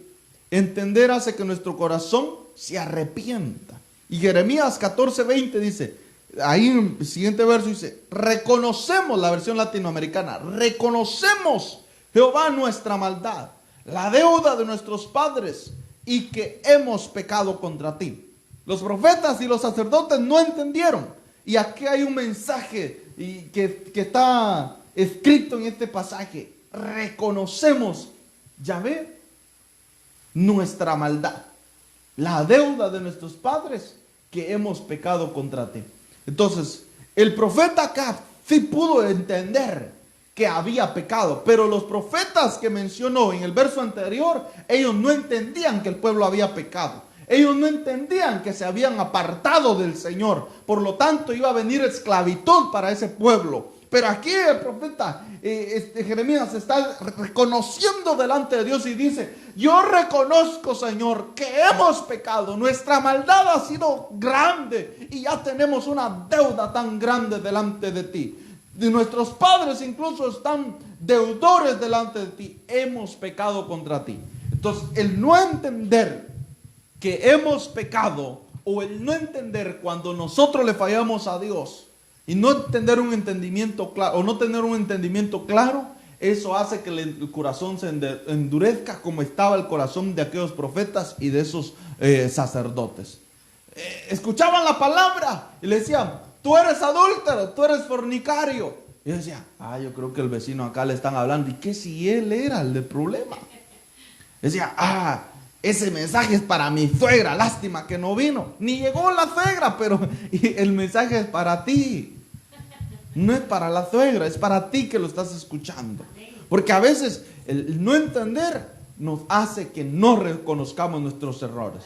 Entender hace que nuestro corazón se arrepienta. Y Jeremías 14:20 dice, ahí en el siguiente verso dice, reconocemos, la versión latinoamericana, reconocemos, Jehová, nuestra maldad, la deuda de nuestros padres y que hemos pecado contra ti. Los profetas y los sacerdotes no entendieron. Y aquí hay un mensaje que está escrito en este pasaje. Reconocemos, Yahvé, nuestra maldad. la deuda de nuestros padres, que hemos pecado contra ti. Entonces, el profeta Acab sí pudo entender que había pecado, pero los profetas que mencionó en el verso anterior, ellos no entendían que el pueblo había pecado. Ellos no entendían que se habían apartado del Señor. Por lo tanto, iba a venir esclavitud para ese pueblo. Pero aquí el profeta Jeremías está reconociendo delante de Dios y dice: yo reconozco, Señor, que hemos pecado. Nuestra maldad ha sido grande y ya tenemos una deuda tan grande delante de ti. De nuestros padres incluso están deudores delante de ti. Hemos pecado contra ti. Entonces, el no entender que hemos pecado, o el no entender cuando nosotros le fallamos a Dios, y no tener un entendimiento claro, o no tener un entendimiento claro, eso hace que el corazón se endurezca, como estaba el corazón de aquellos profetas y de esos sacerdotes. Escuchaban la palabra y le decían: tú eres adúltero, tú eres fornicario. Y yo decía: yo creo que el vecino acá le están hablando. ¿Y qué si él era el del problema? Decía: ese mensaje es para mi suegra, lástima que no vino. Ni llegó la suegra, pero el mensaje es para ti. No es para la suegra, es para ti que lo estás escuchando. Porque a veces el no entender nos hace que no reconozcamos nuestros errores.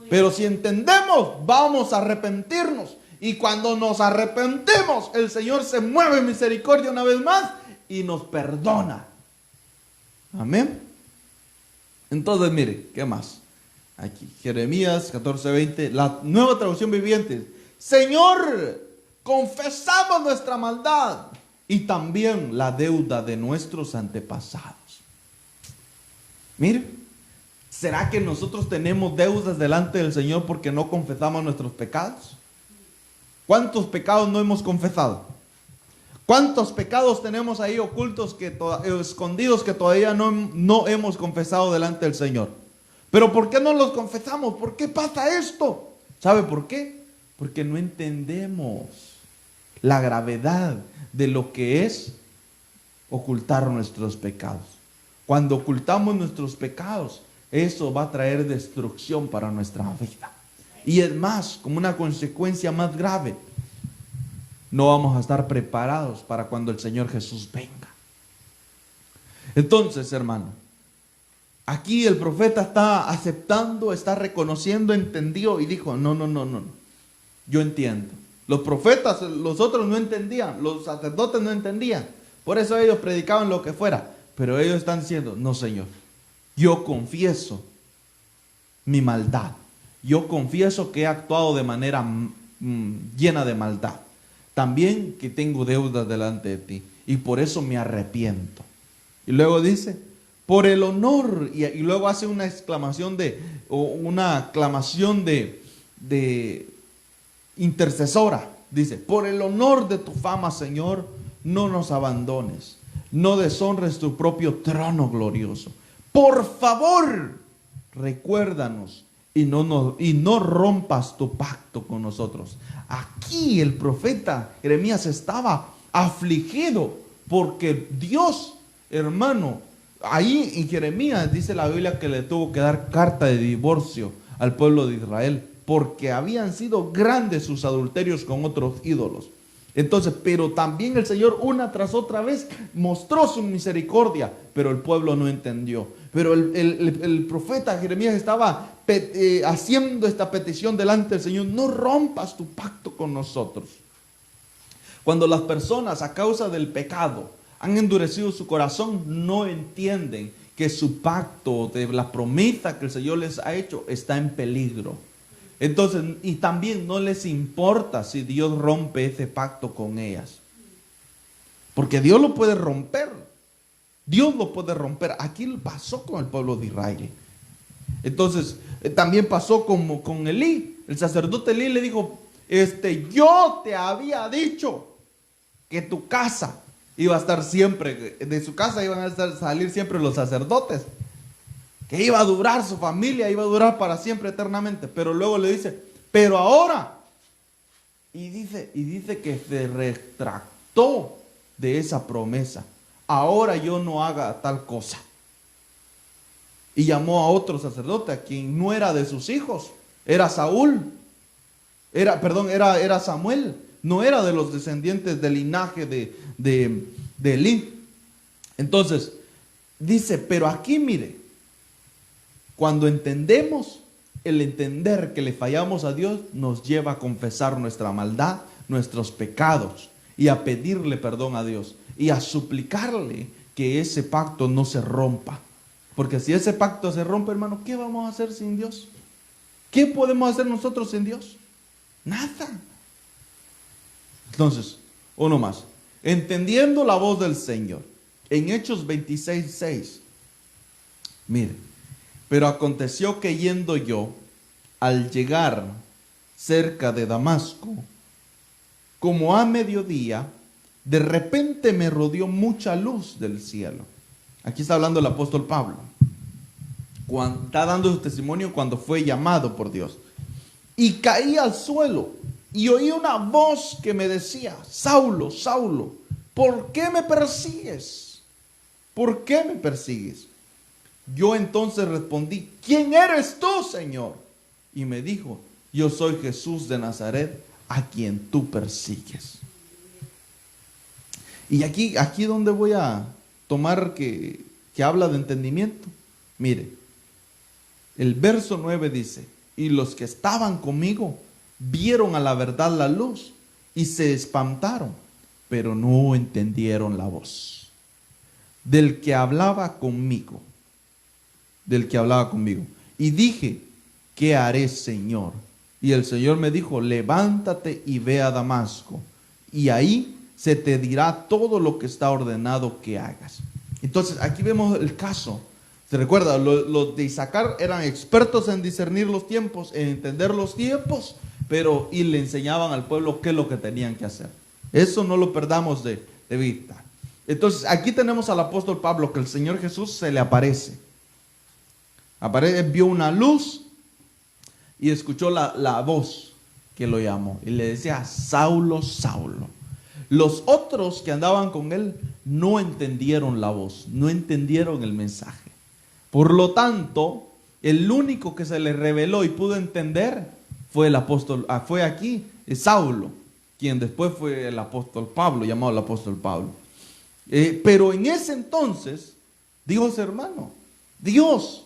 Pero si entendemos, vamos a arrepentirnos. Y cuando nos arrepentimos, el Señor se mueve en misericordia una vez más y nos perdona. Amén. Entonces, mire, ¿qué más? Aquí, Jeremías 14:20, la Nueva Traducción Viviente. Señor, confesamos nuestra maldad y también la deuda de nuestros antepasados. Mire, ¿será que nosotros tenemos deudas delante del Señor porque no confesamos nuestros pecados? ¿Cuántos pecados no hemos confesado? ¿Cuántos pecados tenemos ahí ocultos, escondidos, que todavía no hemos confesado delante del Señor? ¿Pero por qué no los confesamos? ¿Por qué pasa esto? ¿Sabe por qué? Porque no entendemos la gravedad de lo que es ocultar nuestros pecados. Cuando ocultamos nuestros pecados, eso va a traer destrucción para nuestra vida. Y es más, como una consecuencia más grave, no vamos a estar preparados para cuando el Señor Jesús venga. Entonces, hermano, aquí el profeta está aceptando, está reconociendo, entendió y dijo: no, yo entiendo. Los profetas, los otros no entendían, los sacerdotes no entendían, por eso ellos predicaban lo que fuera, pero ellos están diciendo: no, Señor, yo confieso mi maldad, yo confieso que he actuado de manera llena de maldad, también que tengo deudas delante de ti y por eso me arrepiento. Y luego dice: por el honor, y luego hace una exclamación una aclamación de intercesora. Dice: por el honor de tu fama, Señor, no nos abandones, no deshonres tu propio trono glorioso. Por favor, recuérdanos y no rompas tu pacto con nosotros. Aquí el profeta Jeremías estaba afligido porque Dios, hermano, ahí en Jeremías dice la Biblia que le tuvo que dar carta de divorcio al pueblo de Israel porque habían sido grandes sus adulterios con otros ídolos. Entonces, pero también el Señor una tras otra vez mostró su misericordia, pero el pueblo no entendió. Pero el profeta Jeremías estaba haciendo esta petición delante del Señor: no rompas tu pacto con nosotros. Cuando las personas a causa del pecado han endurecido su corazón, no entienden que su pacto, de la promesa que el Señor les ha hecho, está en peligro. Entonces, y también no les importa si Dios rompe ese pacto con ellas. Porque Dios lo puede romper. Dios lo puede romper. Aquí pasó con el pueblo de Israel. Entonces, también pasó con Elí. El sacerdote Elí le dijo: yo te había dicho que tu casa iba a estar siempre, de su casa iban a salir siempre los sacerdotes, que iba a durar su familia, iba a durar para siempre, eternamente. Pero luego le dice: pero ahora, y dice que se retractó de esa promesa. Ahora yo no haga tal cosa. Y llamó a otro sacerdote, a quien no era de sus hijos, era Saúl, era Samuel, no era de los descendientes del linaje de Elí. Entonces, dice, pero aquí mire, cuando entendemos, el entender que le fallamos a Dios nos lleva a confesar nuestra maldad, nuestros pecados, y a pedirle perdón a Dios, y a suplicarle que ese pacto no se rompa. Porque si ese pacto se rompe, hermano, ¿qué vamos a hacer sin Dios? ¿Qué podemos hacer nosotros sin Dios? Nada. Entonces, uno más. Entendiendo la voz del Señor. En Hechos 26:6. Mire. Pero aconteció que yendo yo, al llegar cerca de Damasco, como a mediodía, de repente me rodeó mucha luz del cielo. Aquí está hablando el apóstol Pablo. Está dando su testimonio cuando fue llamado por Dios. Y caí al suelo y oí una voz que me decía, Saulo, Saulo, ¿por qué me persigues? ¿Por qué me persigues? Yo entonces respondí, ¿quién eres tú, Señor? Y me dijo, yo soy Jesús de Nazaret, a quien tú persigues. Y aquí donde voy a tomar que habla de entendimiento. Mire, el verso 9 dice, y los que estaban conmigo vieron a la verdad la luz y se espantaron, pero no entendieron la voz del que hablaba conmigo. Y dije, ¿qué haré, Señor? Y el Señor me dijo, levántate y ve a Damasco, y ahí se te dirá todo lo que está ordenado que hagas. Entonces, aquí vemos el caso. ¿Se recuerda? Los de Isaacar eran expertos en discernir los tiempos, en entender los tiempos, y le enseñaban al pueblo qué es lo que tenían que hacer. Eso no lo perdamos de vista. Entonces, aquí tenemos al apóstol Pablo, que el Señor Jesús se le aparece. Vio una luz y escuchó la voz que lo llamó. Y le decía, Saulo, Saulo. Los otros que andaban con él no entendieron la voz, no entendieron el mensaje. Por lo tanto, el único que se le reveló y pudo entender fue el apóstol, fue aquí, Saulo, quien después fue el apóstol Pablo, llamado el apóstol Pablo. Pero en ese entonces, Dios, hermano, Dios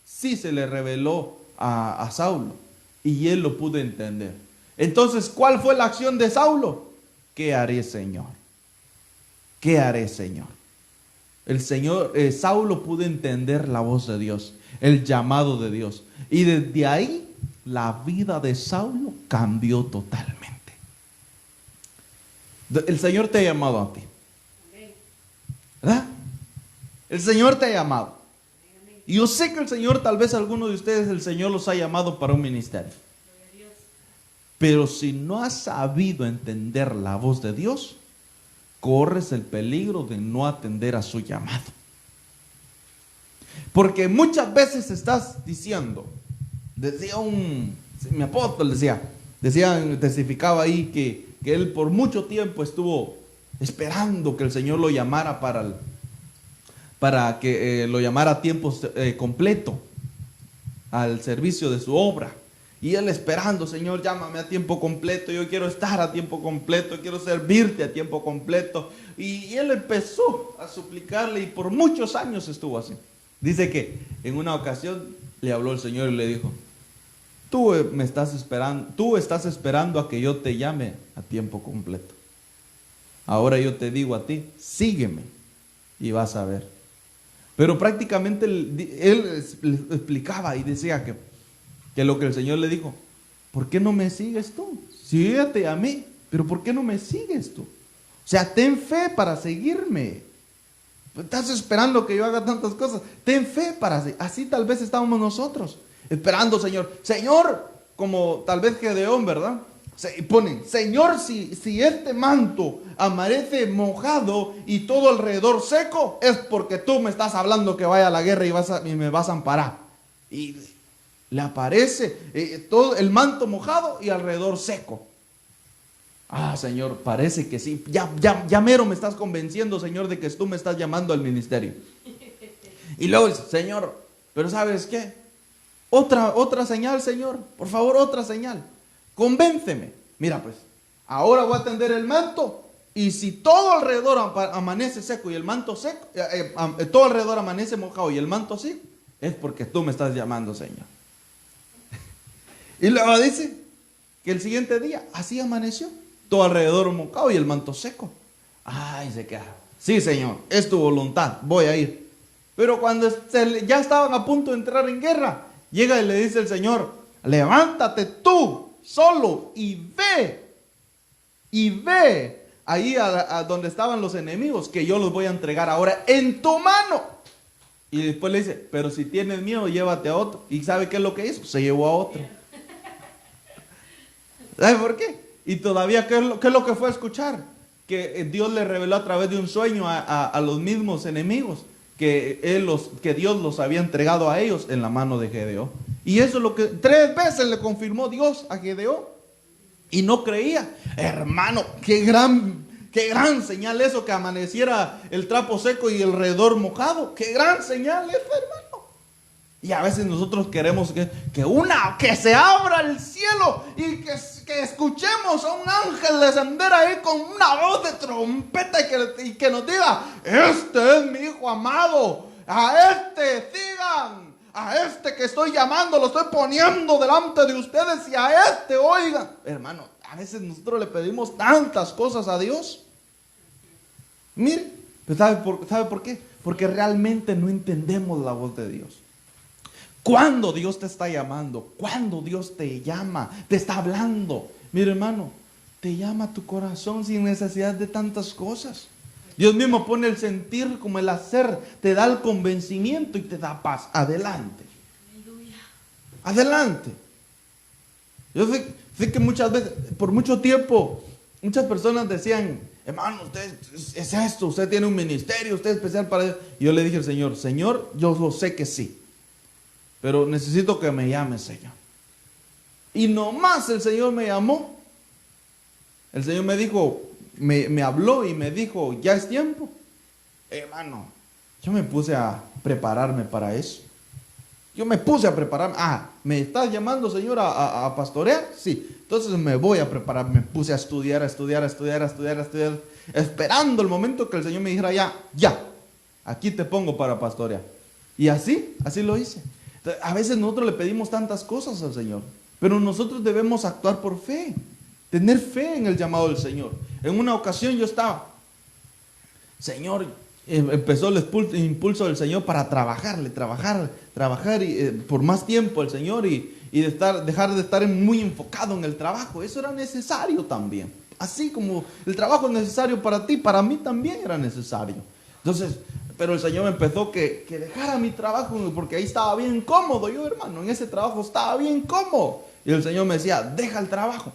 sí se le reveló a Saulo y él lo pudo entender. Entonces, ¿cuál fue la acción de Saulo? ¿Qué haré, Señor? ¿Qué haré, Señor? Saulo pudo entender la voz de Dios, el llamado de Dios. Y desde ahí, la vida de Saulo cambió totalmente. El Señor te ha llamado a ti. ¿Verdad? El Señor te ha llamado. Y yo sé que el Señor, tal vez algunos de ustedes, el Señor los ha llamado para un ministerio. Pero si no has sabido entender la voz de Dios, corres el peligro de no atender a su llamado. Porque muchas veces estás diciendo, mi apóstol testificaba ahí que él por mucho tiempo estuvo esperando que el Señor lo llamara para que lo llamara a tiempo completo al servicio de su obra. Y él esperando, Señor, llámame a tiempo completo, yo quiero estar a tiempo completo, quiero servirte a tiempo completo. Y él empezó a suplicarle y por muchos años estuvo así. Dice que en una ocasión le habló el Señor y le dijo, tú estás esperando a que yo te llame a tiempo completo. Ahora yo te digo a ti, sígueme y vas a ver. Pero prácticamente él explicaba y decía que lo que el Señor le dijo, ¿por qué no me sigues tú? Síguete a mí, pero ¿por qué no me sigues tú? O sea, ten fe para seguirme. Estás esperando que yo haga tantas cosas. Ten fe para seguirme. Así tal vez estábamos nosotros, esperando, Señor, como tal vez Gedeón, ¿verdad? Y ponen, Señor, si este manto amanece mojado y todo alrededor seco, es porque tú me estás hablando que vaya a la guerra y me vas a amparar. Y le aparece todo el manto mojado y alrededor seco. Ah, Señor, parece que sí. Ya mero me estás convenciendo, Señor, de que tú me estás llamando al ministerio. Y luego dice, Señor, Pero ¿sabes qué? Otra señal, Señor. Por favor, otra señal. Convénceme. Mira pues, ahora voy a tender el manto. Y si todo alrededor amanece seco y el manto seco, todo alrededor amanece mojado y el manto seco, es porque tú me estás llamando, Señor. Y luego dice que el siguiente día así amaneció, todo alrededor mojado y el manto seco. Ay, se queda. Sí, Señor, es tu voluntad, voy a ir. Pero cuando ya estaban a punto de entrar en guerra, llega y le dice el Señor: levántate tú solo y ve ahí a donde estaban los enemigos, que yo los voy a entregar ahora en tu mano. Y después le dice: pero si tienes miedo, llévate a otro. ¿Y sabe qué es lo que hizo? Se llevó a otro. ¿Sabe por qué? Y todavía, ¿qué es lo que fue a escuchar? Que Dios le reveló a través de un sueño a los mismos enemigos, que Dios los había entregado a ellos en la mano de Gedeón. Y eso es lo que 3 veces le confirmó Dios a Gedeón. Y no creía. Hermano, qué gran señal eso, que amaneciera el trapo seco y el alrededor mojado. Qué gran señal eso, hermano. Y a veces nosotros queremos que se abra el cielo y que escuchemos a un ángel descender ahí con una voz de trompeta y que nos diga: este es mi hijo amado, a este sigan, a este que estoy llamando, lo estoy poniendo delante de ustedes, y a este oigan. Hermano, a veces nosotros le pedimos tantas cosas a Dios. Mire, ¿sabe por qué? Porque realmente no entendemos la voz de Dios. Cuando Dios te está llamando, cuando Dios te llama, te está hablando, mire, hermano, te llama tu corazón sin necesidad de tantas cosas. Dios mismo pone el sentir como el hacer, te da el convencimiento y te da paz. Adelante. Adelante. Yo sé que muchas veces, por mucho tiempo, muchas personas decían: hermano, usted es esto, usted tiene un ministerio, usted es especial para Dios. Y yo le dije al Señor: Señor, yo lo sé que sí, pero necesito que me llame, Señor. Y nomás el Señor me llamó. El Señor me dijo, me habló y me dijo: ya es tiempo. Hermano, yo me puse a prepararme para eso. Yo me puse a prepararme. ¿Me estás llamando, Señor, a pastorear? Sí. Entonces me voy a preparar. Me puse a estudiar, esperando el momento que el Señor me dijera: ya, aquí te pongo para pastorear. Y así lo hice. Entonces, a veces nosotros le pedimos tantas cosas al Señor, pero nosotros debemos actuar por fe, tener fe en el llamado del Señor. En una ocasión yo estaba, Señor, empezó el impulso del Señor para trabajar y, por más tiempo el Señor, y dejar de estar muy enfocado en el trabajo. Eso era necesario también. Así como el trabajo es necesario para ti, para mí también era necesario. Entonces, pero el Señor me empezó que dejara mi trabajo, porque ahí estaba bien cómodo yo, hermano. En ese trabajo estaba bien cómodo. Y el Señor me decía: deja el trabajo.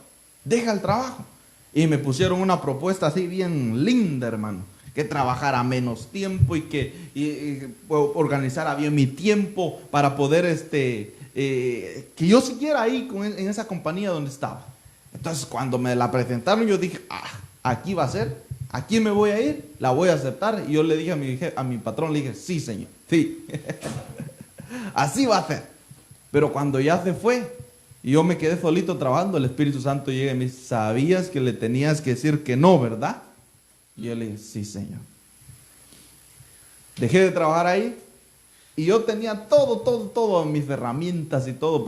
Y me pusieron una propuesta así bien linda, hermano: que trabajara menos tiempo y que organizara bien mi tiempo para poder que yo siguiera ahí en esa compañía donde estaba. Entonces, cuando me la presentaron, yo dije: aquí va a ser, aquí me voy a ir, la voy a aceptar. Y yo le dije a mi patrón, le dije: sí, Señor, sí. Así va a ser. Pero cuando ya se fue y yo me quedé solito trabajando, el Espíritu Santo llega y me dice: ¿sabías que le tenías que decir que no, verdad? Y yo le dije: sí, Señor. Dejé de trabajar ahí y yo tenía todo, mis herramientas y todo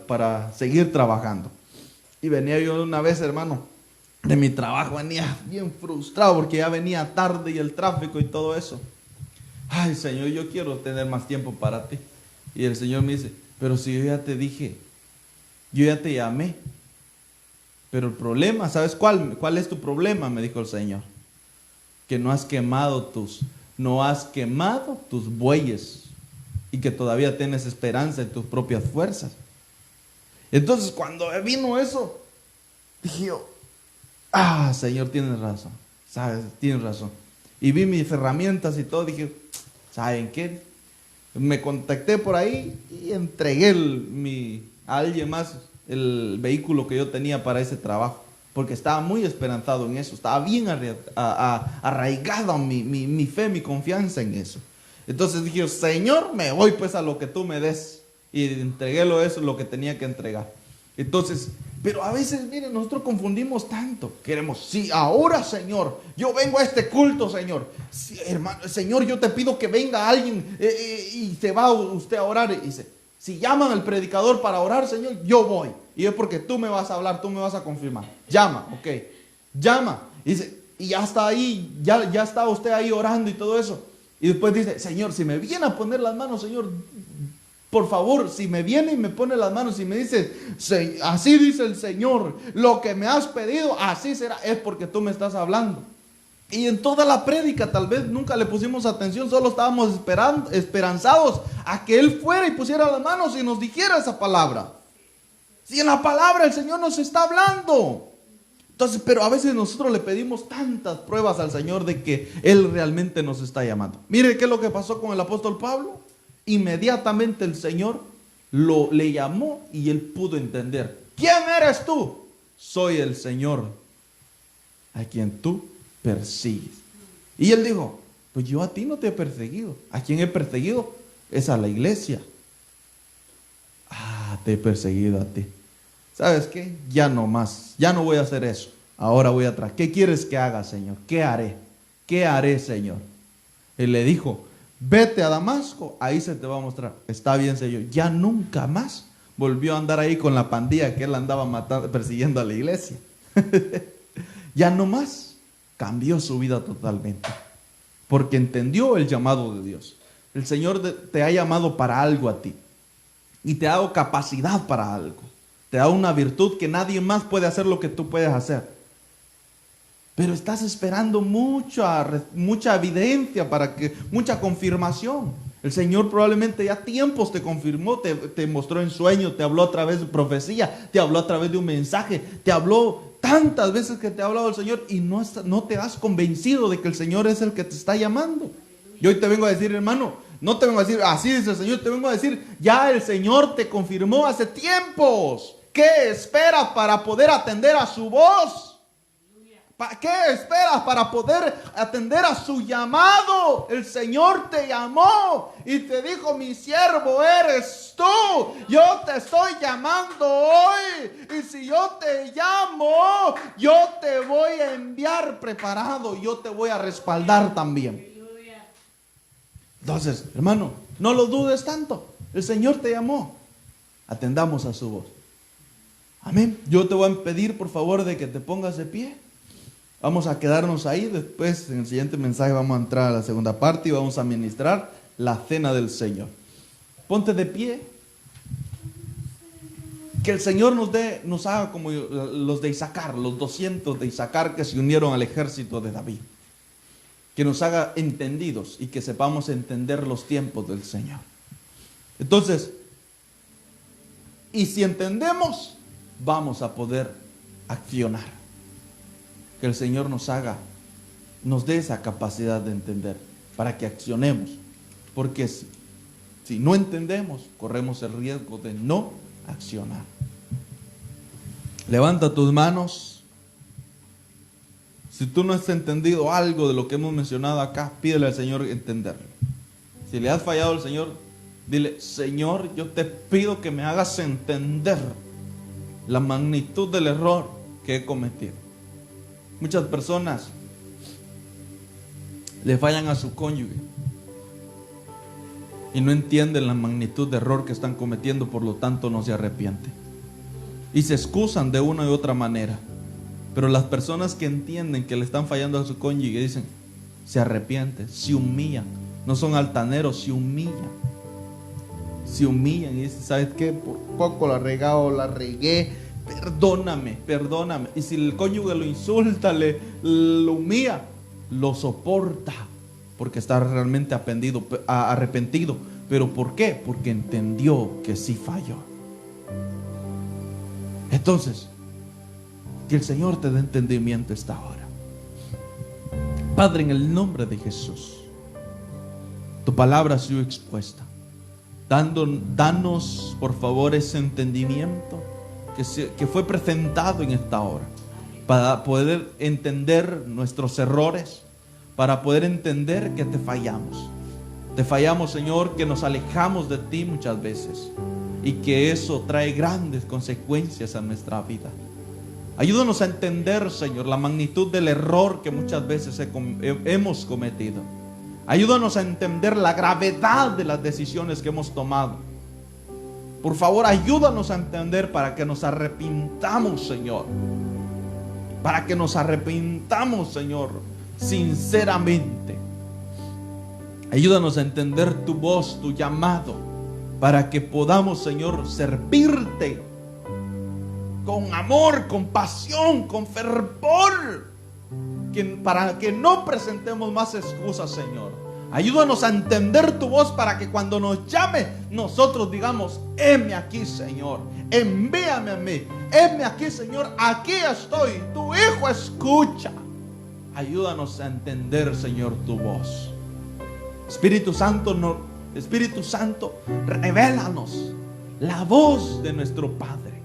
para seguir trabajando. Y venía yo una vez, hermano, de mi trabajo, venía bien frustrado porque ya venía tarde y el tráfico y todo eso. Ay, Señor, yo quiero tener más tiempo para ti. Y el Señor me dice: pero si yo ya te dije, yo ya te llamé. Pero el problema, ¿sabes cuál es tu problema? Me dijo el Señor: que no has quemado tus bueyes y que todavía tienes esperanza en tus propias fuerzas. Entonces, cuando vino eso, dije yo: Señor, tienes razón, ¿sabes? Tienes razón. Y vi mis herramientas y todo, dije: ¿saben qué? Me contacté por ahí y entregué a alguien más el vehículo que yo tenía para ese trabajo, porque estaba muy esperanzado en eso, estaba bien arraigado mi fe, mi confianza en eso. Entonces dije, Señor, me voy pues a lo que tú me des. Y entregué lo que tenía que entregar. Entonces, pero a veces, miren, nosotros confundimos tanto. Queremos, sí, ahora, Señor, yo vengo a este culto, Señor. Sí, hermano, Señor, yo te pido que venga alguien y se va usted a orar. Y dice, si llaman al predicador para orar, Señor, yo voy. Y es porque tú me vas a hablar, tú me vas a confirmar. Llama, ok. Llama. Y dice, y ya está ahí, ya está usted ahí orando y todo eso. Y después dice, Señor, si me viene a poner las manos, Señor, por favor, si me viene y me pone las manos y me dice, así dice el Señor, lo que me has pedido, así será, es porque tú me estás hablando. Y en toda la prédica tal vez nunca le pusimos atención, solo estábamos esperanzados a que Él fuera y pusiera las manos y nos dijera esa palabra. Si en la palabra el Señor nos está hablando. Entonces, pero a veces nosotros le pedimos tantas pruebas al Señor de que Él realmente nos está llamando. Mire qué es lo que pasó con el apóstol Pablo. Inmediatamente el Señor le llamó y él pudo entender. ¿Quién eres tú? Soy el Señor a quien tú persigues. Y él dijo, pues yo a ti no te he perseguido. ¿A quién he perseguido? Es a la iglesia. Te he perseguido a ti. ¿Sabes qué? Ya no más. Ya no voy a hacer eso. Ahora voy atrás. ¿Qué quieres que haga, Señor? ¿Qué haré? ¿Qué haré, Señor? Él le dijo, vete a Damasco, ahí se te va a mostrar. Está bien, Señor. Ya nunca más volvió a andar ahí con la pandilla que él andaba persiguiendo a la iglesia. Ya no más. Cambió su vida totalmente. Porque entendió el llamado de Dios. El Señor te ha llamado para algo a ti. Y te ha dado capacidad para algo. Te da una virtud que nadie más puede hacer lo que tú puedes hacer. Pero estás esperando mucha evidencia, mucha confirmación. El Señor probablemente ya tiempos te confirmó, te mostró en sueño, te habló a través de profecía, te habló a través de un mensaje, te habló tantas veces que te ha hablado el Señor y no te has convencido de que el Señor es el que te está llamando. Y hoy te vengo a decir, hermano, no te vengo a decir, así dice el Señor, te vengo a decir, ya el Señor te confirmó hace tiempos. ¿Qué esperas para poder atender a su voz? ¿Qué esperas para poder atender a su llamado? El Señor te llamó y te dijo, mi siervo eres tú. Yo te estoy llamando hoy. Y si yo te llamo, yo te voy a enviar preparado. Yo te voy a respaldar también. Entonces, hermano, no lo dudes tanto. El Señor te llamó. Atendamos a su voz. Amén. Yo te voy a pedir, por favor, de que te pongas de pie. Vamos a quedarnos ahí. Después, en el siguiente mensaje, vamos a entrar a la segunda parte y vamos a ministrar la cena del Señor. Ponte de pie. Que el Señor nos haga como los de Isaacar, los 200 de Isaacar que se unieron al ejército de David. Que nos haga entendidos y que sepamos entender los tiempos del Señor. Entonces, y si entendemos, vamos a poder accionar. Que el Señor nos dé esa capacidad de entender para que accionemos. Porque si no entendemos, corremos el riesgo de no accionar. Levanta tus manos. Si tú no has entendido algo de lo que hemos mencionado acá, pídele al Señor entenderlo. Si le has fallado al Señor, dile, Señor, yo te pido que me hagas entender la magnitud del error que he cometido. Muchas personas le fallan a su cónyuge y no entienden la magnitud de error que están cometiendo, por lo tanto no se arrepienten. Y se excusan de una u otra manera. Pero las personas que entienden que le están fallando a su cónyuge dicen, se arrepienten, se humillan. No son altaneros, se humillan. Se humillan y dicen, ¿sabes qué? Por poco la regué. Perdóname. Y si el cónyuge lo insulta, lo humilla, lo soporta. Porque está realmente arrepentido. ¿Pero por qué? Porque entendió que sí falló. Entonces, que el Señor te dé entendimiento esta hora. Padre, en el nombre de Jesús, tu palabra ha sido expuesta. Danos, por favor, ese entendimiento que fue presentado en esta hora, para poder entender nuestros errores, para poder entender que te fallamos. Te fallamos, Señor, que nos alejamos de ti muchas veces y que eso trae grandes consecuencias a nuestra vida. Ayúdanos a entender, Señor, la magnitud del error que muchas veces hemos cometido. Ayúdanos a entender la gravedad de las decisiones que hemos tomado. Por favor, ayúdanos a entender para que nos arrepintamos, Señor. Para que nos arrepintamos, Señor, sinceramente. Ayúdanos a entender tu voz, tu llamado, para que podamos, Señor, servirte con amor, con pasión, con fervor, para que no presentemos más excusas, Señor. Ayúdanos a entender tu voz para que cuando nos llame, nosotros digamos: heme aquí, Señor, envíame a mí, heme aquí, Señor, aquí estoy, tu hijo escucha. Ayúdanos a entender, Señor, tu voz. Espíritu Santo, revélanos la voz de nuestro Padre,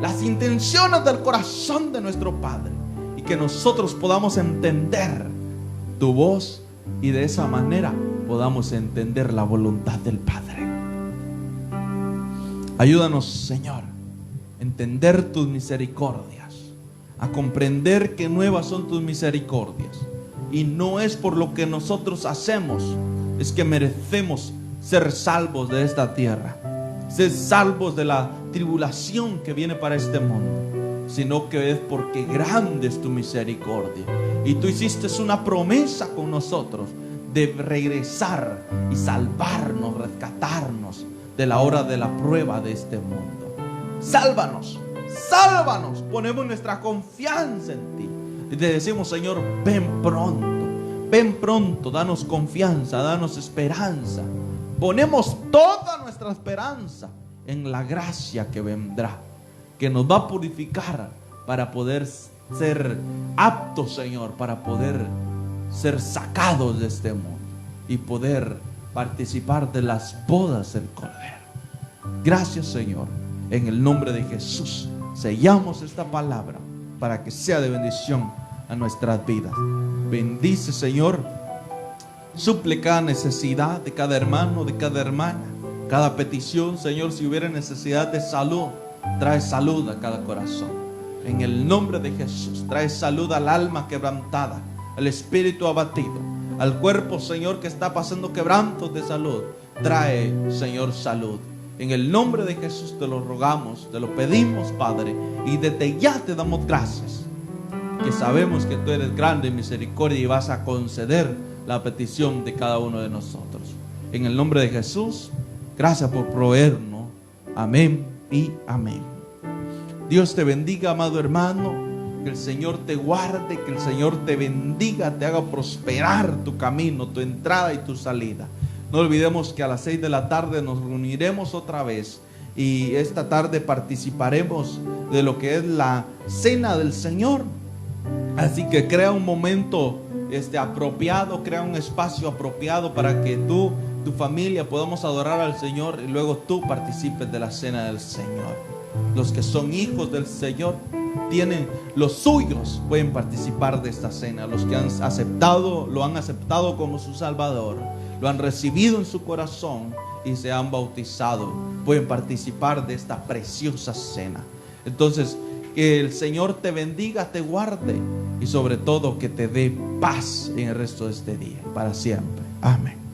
las intenciones del corazón de nuestro Padre, y que nosotros podamos entender tu voz y de esa manera podamos entender la voluntad del Padre. Ayúdanos, Señor, a entender tus misericordias, a comprender que nuevas son tus misericordias, y no es por lo que nosotros hacemos es que merecemos ser salvos de esta tierra, ser salvos de la tribulación que viene para este mundo, sino que es porque grande es tu misericordia. Y tú hiciste una promesa con nosotros de regresar y salvarnos, rescatarnos de la hora de la prueba de este mundo. Sálvanos, sálvanos. Ponemos nuestra confianza en ti y te decimos: Señor, ven pronto, danos confianza, danos esperanza. Ponemos toda nuestra esperanza en la gracia que vendrá, que nos va a purificar para poder ser aptos, Señor, para poder ser sacados de este mundo y poder participar de las bodas del Cordero. Gracias, Señor. En el nombre de Jesús sellamos esta palabra para que sea de bendición a nuestras vidas. Bendice, Señor, suple cada necesidad de cada hermano, de cada hermana, cada petición, Señor. Si hubiera necesidad de salud, trae salud a cada corazón. En el nombre de Jesús, trae salud al alma quebrantada, al espíritu abatido, al cuerpo, Señor, que está pasando quebrantos de salud. Trae, Señor, salud. En el nombre de Jesús te lo rogamos, te lo pedimos, Padre, y desde ya te damos gracias, que sabemos que tú eres grande en misericordia y vas a conceder la petición de cada uno de nosotros. En el nombre de Jesús, gracias por proveernos. Amén y amén. Dios te bendiga, amado hermano. Que el Señor te guarde, que el Señor te bendiga, te haga prosperar tu camino, tu entrada y tu salida. No olvidemos que a las 6 de la tarde nos reuniremos otra vez, y esta tarde participaremos de lo que es la cena del Señor. Así que crea un momento apropiado, crea un espacio apropiado para que tú, tu familia, podamos adorar al Señor, y luego tú participes de la cena del Señor. Los que son hijos del Señor, tienen los suyos, pueden participar de esta cena. Los que lo han aceptado como su Salvador, lo han recibido en su corazón y se han bautizado, pueden participar de esta preciosa cena. Entonces, que el Señor te bendiga, te guarde y sobre todo que te dé paz en el resto de este día, para siempre. Amén.